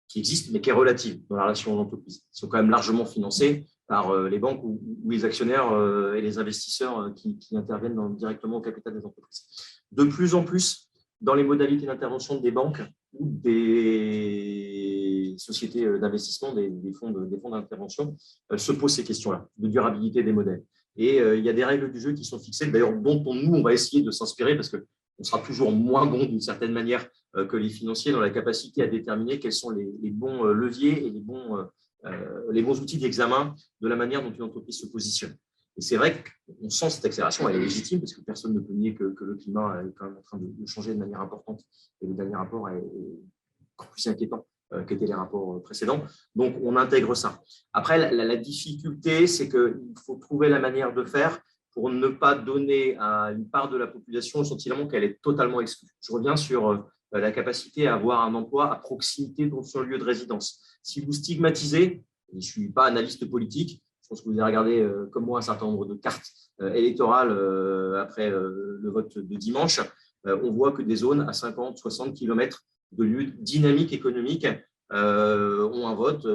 qui existe, mais qui est relative dans la relation aux entreprises. Ils sont quand même largement financés par les banques ou les actionnaires et les investisseurs qui interviennent directement au capital des entreprises. De plus en plus, dans les modalités d'intervention des banques ou des sociétés d'investissement, des fonds d'intervention, se posent ces questions-là, de durabilité des modèles. Et il y a des règles du jeu qui sont fixées, d'ailleurs, dont nous, on va essayer de s'inspirer parce qu'on sera toujours moins bon d'une certaine manière que les financiers dans la capacité à déterminer quels sont les bons leviers et les bons outils d'examen de la manière dont une entreprise se positionne. Et c'est vrai qu'on sent cette accélération, elle est légitime parce que personne ne peut nier que le climat est quand même en train de changer de manière importante. Et le dernier rapport est encore plus inquiétant qu'étaient les rapports précédents. Donc, on intègre ça. Après, la difficulté, c'est qu'il faut trouver la manière de faire pour ne pas donner à une part de la population le sentiment qu'elle est totalement exclue. Je reviens sur la capacité à avoir un emploi à proximité de son lieu de résidence. Si vous stigmatisez, je ne suis pas analyste politique, je pense que vous avez regardé comme moi un certain nombre de cartes électorales après le vote de dimanche, on voit que des zones à 50, 60 km de lieux dynamiques économiques ont un vote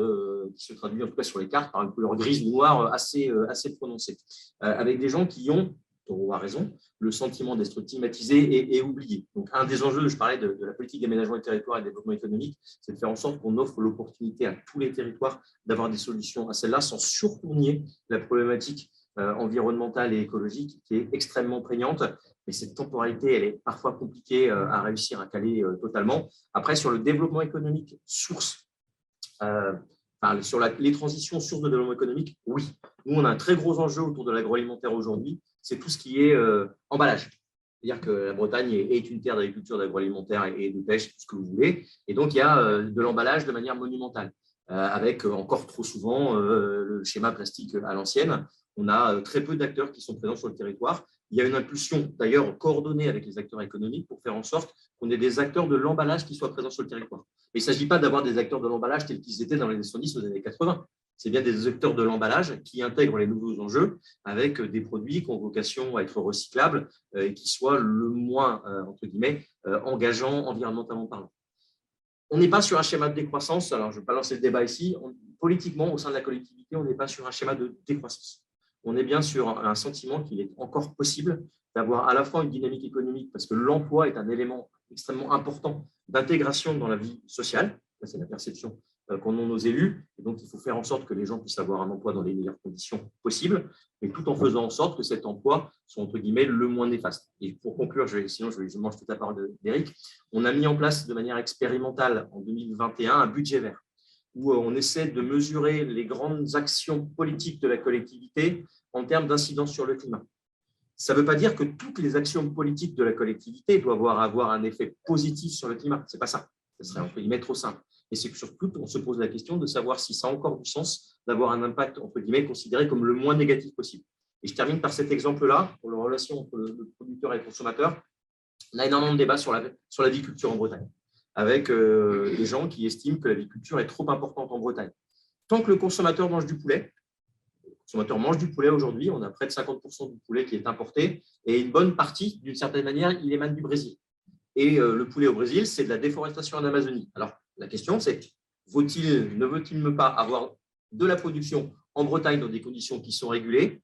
qui se traduit en tout cas sur les cartes par une couleur grise ou noire assez prononcée, avec des gens qui ont, on a raison, le sentiment d'être stigmatisés et oubliés. Donc, un des enjeux, je parlais de la politique d'aménagement du territoire et de développement économique, c'est de faire en sorte qu'on offre l'opportunité à tous les territoires d'avoir des solutions à celle-là sans surtout nier la problématique environnementale et écologique qui est extrêmement prégnante. Mais cette temporalité, elle est parfois compliquée à réussir à caler totalement. Après, sur le développement économique, source, sur les transitions sources de développement économique, oui. Nous, on a un très gros enjeu autour de l'agroalimentaire aujourd'hui, c'est tout ce qui est emballage. C'est-à-dire que la Bretagne est une terre d'agriculture, d'agroalimentaire et de pêche, tout ce que vous voulez. Et donc, il y a de l'emballage de manière monumentale, avec encore trop souvent le schéma plastique à l'ancienne. On a très peu d'acteurs qui sont présents sur le territoire. Il y a une impulsion, d'ailleurs, coordonnée avec les acteurs économiques pour faire en sorte qu'on ait des acteurs de l'emballage qui soient présents sur le territoire. Mais il ne s'agit pas d'avoir des acteurs de l'emballage tels qu'ils étaient dans les années 70 ou les années 80. C'est bien des acteurs de l'emballage qui intègrent les nouveaux enjeux avec des produits qui ont vocation à être recyclables et qui soient le moins, entre guillemets, engageants environnementalement parlant. On n'est pas sur un schéma de décroissance. Alors, je ne vais pas lancer le débat ici. Politiquement, au sein de la collectivité, on n'est pas sur un schéma de décroissance. On est bien sur un sentiment qu'il est encore possible d'avoir à la fois une dynamique économique, parce que l'emploi est un élément extrêmement important d'intégration dans la vie sociale. C'est la perception qu'en ont nos élus. Et donc, il faut faire en sorte que les gens puissent avoir un emploi dans les meilleures conditions possibles, mais tout en faisant en sorte que cet emploi soit, entre guillemets, le moins néfaste. Et pour conclure, sinon je mange toute la parole d'Éric, on a mis en place de manière expérimentale en 2021 un budget vert, où on essaie de mesurer les grandes actions politiques de la collectivité en termes d'incidence sur le climat. Ça ne veut pas dire que toutes les actions politiques de la collectivité doivent avoir un effet positif sur le climat. Ce n'est pas ça. Ce serait, entre guillemets, trop simple. Et c'est que surtout, on se pose la question de savoir si ça a encore du sens d'avoir un impact, entre guillemets, considéré comme le moins négatif possible. Et je termine par cet exemple-là, pour la relation entre le producteur et le consommateur. On a énormément de débats sur l'aviculture en Bretagne, avec des gens qui estiment que l'aviculture est trop importante en Bretagne. Tant que le consommateur mange du poulet, aujourd'hui, on a près de 50% du poulet qui est importé, et une bonne partie, d'une certaine manière, il émane du Brésil. Et le poulet au Brésil, c'est de la déforestation en Amazonie. Alors, la question, c'est ne veut-il pas avoir de la production en Bretagne dans des conditions qui sont régulées,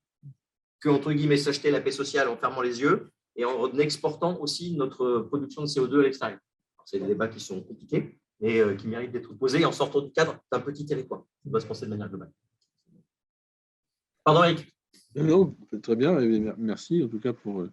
que, entre guillemets, s'acheter la paix sociale en fermant les yeux et en exportant aussi notre production de CO2 à l'extérieur. C'est des débats qui sont compliqués, mais qui méritent d'être posés en sortant du cadre d'un petit territoire. On doit se penser de manière globale. Pardon, Eric. Non, très bien. Merci en tout cas pour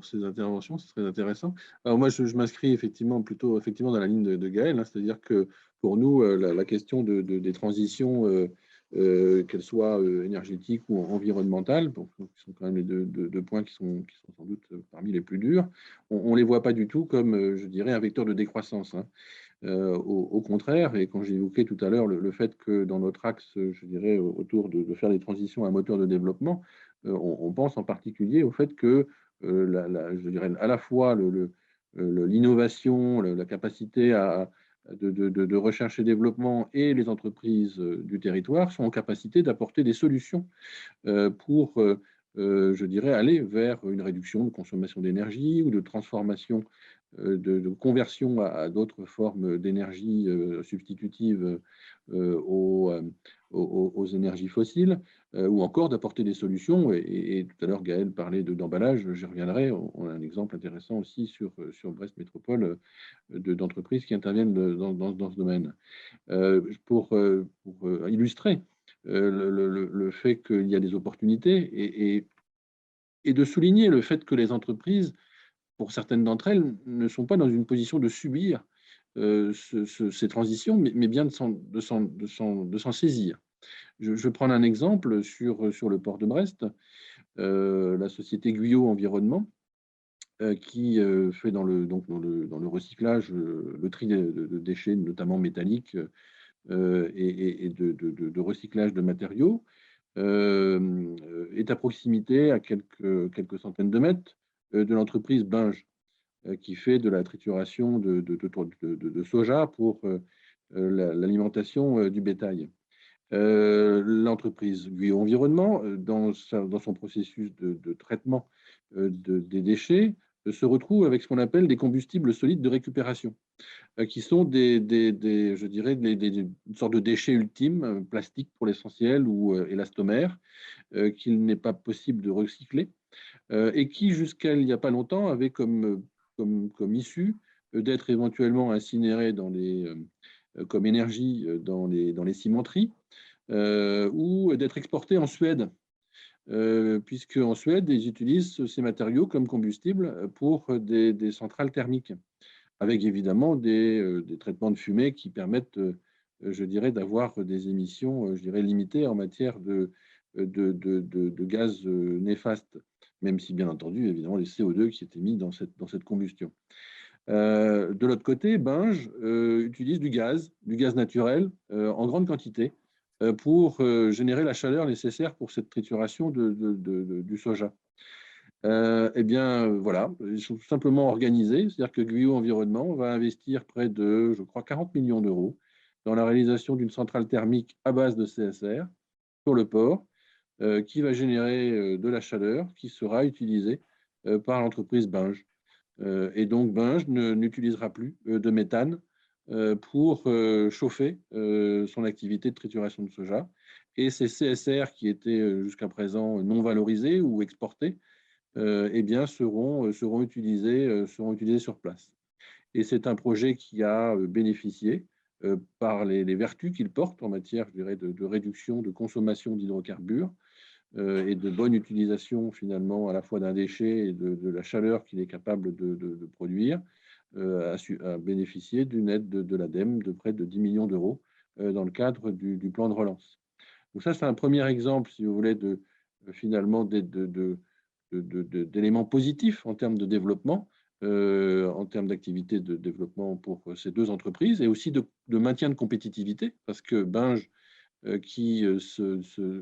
ces interventions, c'est très intéressant. Alors moi, je m'inscris effectivement dans la ligne de Gaël, hein, c'est-à-dire que pour nous, la question des transitions, qu'elles soient énergétiques ou environnementales, qui sont quand même les deux points qui sont sans doute parmi les plus durs, on ne les voit pas du tout comme, je dirais, un vecteur de décroissance. Hein. Au contraire, et quand j'ai évoqué tout à l'heure le fait que dans notre axe, je dirais, autour de faire des transitions à un moteur de développement, on pense en particulier au fait que, je dirais, à la fois l'innovation, la capacité de recherche et développement et les entreprises du territoire sont en capacité d'apporter des solutions pour, je dirais, aller vers une réduction de consommation d'énergie ou de transformation, de conversion à d'autres formes d'énergie substitutives aux énergies fossiles, ou encore d'apporter des solutions. Et tout à l'heure, Gaël parlait d'emballage, j'y reviendrai. On a un exemple intéressant aussi sur Brest Métropole d'entreprises qui interviennent dans ce domaine. Pour illustrer le fait qu'il y a des opportunités et de souligner le fait que les entreprises, pour certaines d'entre elles, ne sont pas dans une position de subir ces transitions, mais bien de s'en saisir. Je vais prendre un exemple sur le port de Brest, la société Guyot Environnement, qui fait dans le recyclage, le tri de déchets, notamment métalliques, et de recyclage de matériaux, est à proximité, à quelques centaines de mètres, de l'entreprise Binge, qui fait de la trituration de soja pour l'alimentation du bétail. L'entreprise Guyot Environnement, dans son processus de traitement des déchets, se retrouve avec ce qu'on appelle des combustibles solides de récupération, qui sont je dirais, une sorte de déchets ultimes, plastiques pour l'essentiel ou élastomères, qu'il n'est pas possible de recycler, et qui, jusqu'à il n'y a pas longtemps, avaient comme issue d'être éventuellement incinérés comme énergie dans les cimenteries, ou d'être exportés en Suède puisque en Suède, ils utilisent ces matériaux comme combustible pour des centrales thermiques, avec évidemment des traitements de fumée qui permettent, je dirais, d'avoir des émissions, je dirais, limitées en matière de gaz néfastes, même si, bien entendu, évidemment, les CO2 qui étaient mis dans cette combustion. De l'autre côté, Binge utilise du gaz naturel en grande quantité pour générer la chaleur nécessaire pour cette trituration du soja. Eh bien, voilà, ils sont tout simplement organisés. C'est-à-dire que Guyot Environnement va investir près de, je crois, 40 millions d'euros dans la réalisation d'une centrale thermique à base de CSR sur le port, qui va générer de la chaleur qui sera utilisée par l'entreprise Binge. Et donc, Binge n'utilisera plus de méthane pour chauffer son activité de trituration de soja. Et ces CSR qui étaient jusqu'à présent non valorisés ou exportés, eh bien, seront utilisés sur place. Et c'est un projet qui a bénéficié par les vertus qu'il porte en matière, je dirais, de réduction de consommation d'hydrocarbures et de bonne utilisation finalement à la fois d'un déchet et de la chaleur qu'il est capable de produire, a bénéficié d'une aide de l'ADEME de près de 10 millions d'euros dans le cadre du plan de relance. Donc ça, c'est un premier exemple, si vous voulez, finalement d'éléments positifs en termes de développement, en termes d'activité de développement pour ces deux entreprises, et aussi de maintien de compétitivité, parce que Binge, qui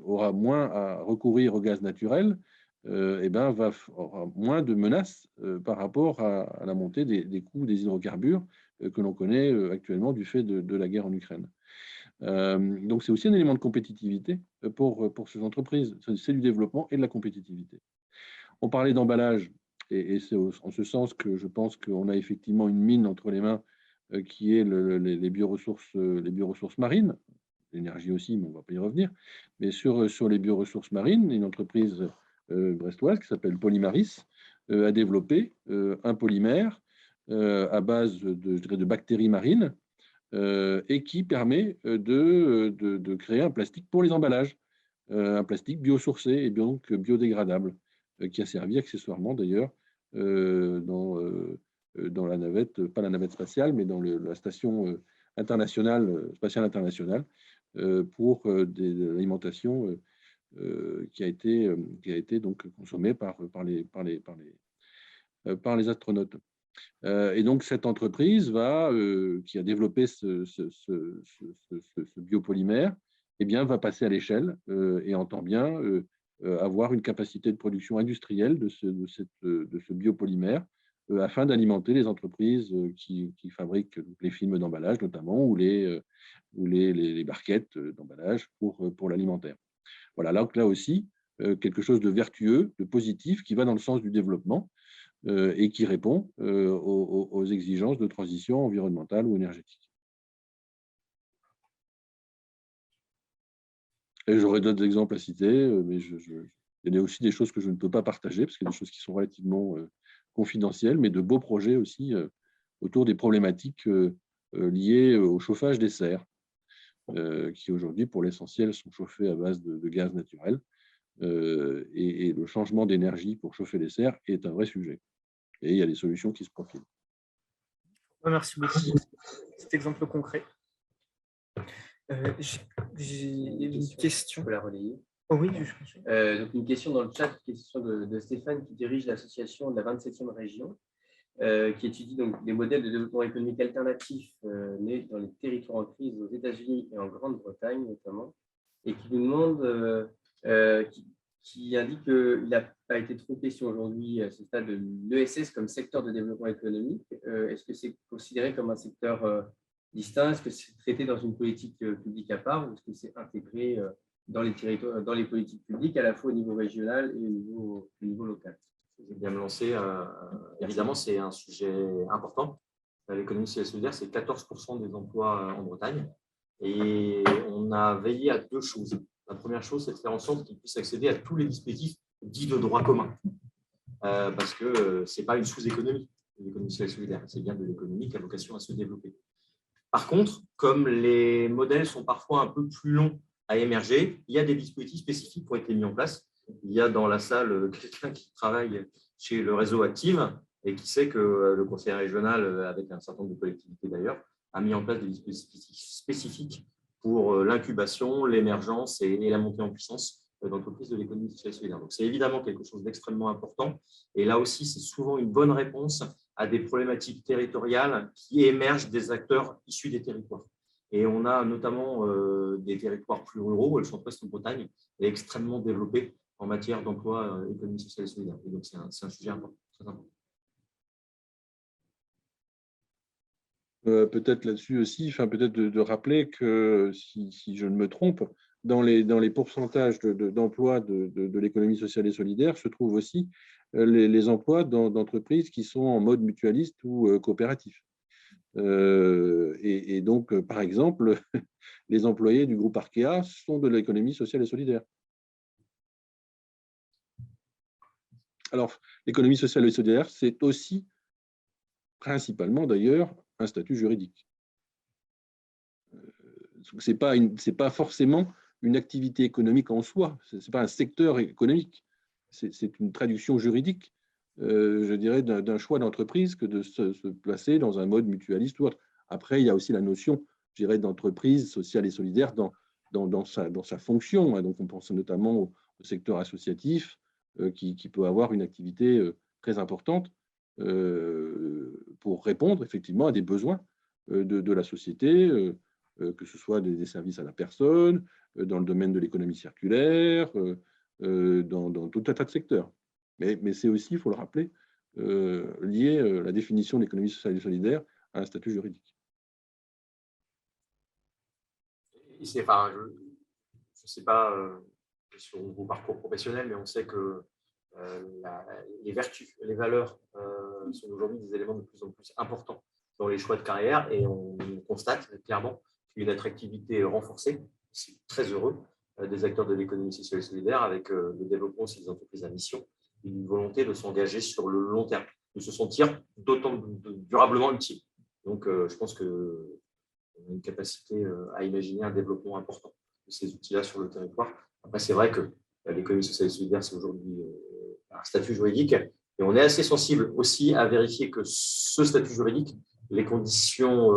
aura moins à recourir au gaz naturel, eh ben, aura moins de menaces par rapport à la montée des coûts des hydrocarbures que l'on connaît actuellement du fait de la guerre en Ukraine. Donc, c'est aussi un élément de compétitivité pour ces entreprises. C'est du développement et de la compétitivité. On parlait d'emballage, et c'est en ce sens que je pense qu'on a effectivement une mine entre les mains qui est les bioressources marines, l'énergie aussi, mais on ne va pas y revenir. Mais sur les bioressources marines, une entreprise brestoise qui s'appelle Polymaris a développé un polymère à base de bactéries marines et qui permet de créer un plastique pour les emballages, un plastique biosourcé et donc biodégradable, qui a servi accessoirement d'ailleurs dans la navette, pas la navette spatiale, mais dans la station spatiale internationale, pour de l'alimentation qui a été donc consommée par les astronautes. Et donc cette entreprise qui a développé ce biopolymère, eh bien, va passer à l'échelle et entend bien avoir une capacité de production industrielle de ce biopolymère afin d'alimenter les entreprises qui fabriquent les films d'emballage notamment, ou les barquettes d'emballage pour l'alimentaire. Voilà, là aussi, quelque chose de vertueux, de positif, qui va dans le sens du développement et qui répond aux exigences de transition environnementale ou énergétique. Et j'aurais d'autres exemples à citer, mais il y a aussi des choses que je ne peux pas partager, parce qu'il y a des choses qui sont relativement confidentielles, mais de beaux projets aussi autour des problématiques liées au chauffage des serres, qui aujourd'hui, pour l'essentiel, sont chauffés à base de gaz naturel. Et le changement d'énergie pour chauffer les serres est un vrai sujet. Et il y a des solutions qui se profilent. Merci beaucoup pour cet exemple concret. J'ai une question. Je peux la relayer. Oh oui, donc une question dans le chat, une question de Stéphane qui dirige l'association de la 27e région, qui étudie donc les modèles de développement économique alternatifs nés dans les territoires en crise aux États-Unis et en Grande-Bretagne notamment, et qui nous demande, qui indique qu'il n'a pas été trop question aujourd'hui à ce stade de l'ESS comme secteur de développement économique. Est-ce que c'est considéré comme un secteur distinct? Est-ce que c'est traité dans une politique publique à part, ou est-ce que c'est intégré dans les territoires, dans les politiques publiques à la fois au niveau régional et au niveau local? Je vais bien me lancer. Évidemment, c'est un sujet important. L'économie sociale et solidaire, c'est 14% des emplois en Bretagne. Et on a veillé à deux choses. La première chose, c'est de faire en sorte qu'ils puissent accéder à tous les dispositifs dits de droit commun. Parce que ce n'est pas une sous-économie, l'économie sociale et solidaire. C'est bien de l'économie qui a vocation à se développer. Par contre, comme les modèles sont parfois un peu plus longs à émerger, il y a des dispositifs spécifiques pour être mis en place. il y a dans la salle quelqu'un qui travaille chez le réseau Active et qui sait que le conseil régional, avec un certain nombre de collectivités d'ailleurs, a mis en place des dispositifs spécifiques pour l'incubation, l'émergence et la montée en puissance d'entreprises de l'économie sociale et solidaire. Donc, c'est évidemment quelque chose d'extrêmement important. Et là aussi, c'est souvent une bonne réponse à des problématiques territoriales qui émergent des acteurs issus des territoires. Et on a notamment des territoires plus ruraux. Le centre-ouest de Bretagne est extrêmement développé en matière d'emploi, économie sociale et solidaire. Et donc, c'est un sujet important, très important. Peut-être là-dessus aussi, peut-être de rappeler que, si je ne me trompe, dans les pourcentages d'emplois de l'économie sociale et solidaire se trouvent aussi les emplois d'entreprises qui sont en mode mutualiste ou coopératif. Et donc, par exemple, les employés du groupe Arkea sont de l'économie sociale et solidaire. Alors, l'économie sociale et solidaire, c'est aussi, principalement d'ailleurs, un statut juridique. Ce n'est pas forcément une activité économique en soi, ce n'est pas un secteur économique, c'est une traduction juridique, je dirais, d'un choix d'entreprise que de se placer dans un mode mutualiste ou autre. Après, il y a aussi la notion, je dirais, d'entreprise sociale et solidaire dans sa fonction. Donc, on pense notamment au secteur associatif qui peut avoir une activité très importante pour répondre effectivement à des besoins de la société, que ce soit des services à la personne, dans le domaine de l'économie circulaire, dans tout un tas de secteurs. Mais c'est aussi, il faut le rappeler, lié la définition de l'économie sociale et solidaire à un statut juridique. Je ne sais pas sur vos parcours professionnels, mais on sait que les vertus, les valeurs sont aujourd'hui des éléments de plus en plus importants dans les choix de carrière, et on constate clairement qu'il y a une attractivité renforcée, c'est très heureux, des acteurs de l'économie sociale et solidaire, avec le développement aussi des entreprises à mission, et une volonté de s'engager sur le long terme, de se sentir d'autant durablement utile. Donc, je pense qu'on a une capacité à imaginer un développement important de ces outils-là sur le territoire. Après, c'est vrai que l'économie sociale et solidaire, c'est aujourd'hui un statut juridique, et on est assez sensible aussi à vérifier que ce statut juridique, les conditions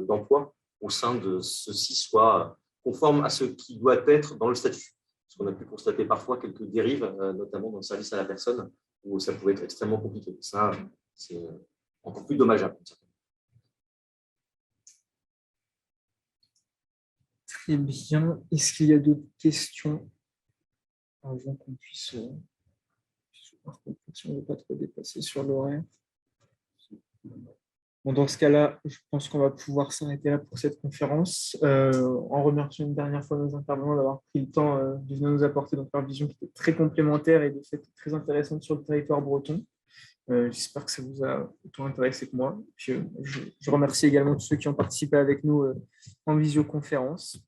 d'emploi au sein de ceux-ci soient conformes à ce qui doit être dans le statut. Parce qu'on a pu constater parfois quelques dérives, notamment dans le service à la personne, où ça pouvait être extrêmement compliqué. Ça, c'est encore plus dommageable. Très bien. Est-ce qu'il y a d'autres questions avant qu'on puisse si on ne veut pas trop dépasser sur l'horaire? Bon, dans ce cas-là, je pense qu'on va pouvoir s'arrêter là pour cette conférence, en remerciant une dernière fois nos intervenants d'avoir pris le temps de venir nous apporter donc, leur vision qui était très complémentaire et de fait très intéressante sur le territoire breton. J'espère que ça vous a autant intéressé que moi. Puis, je remercie également tous ceux qui ont participé avec nous en visioconférence.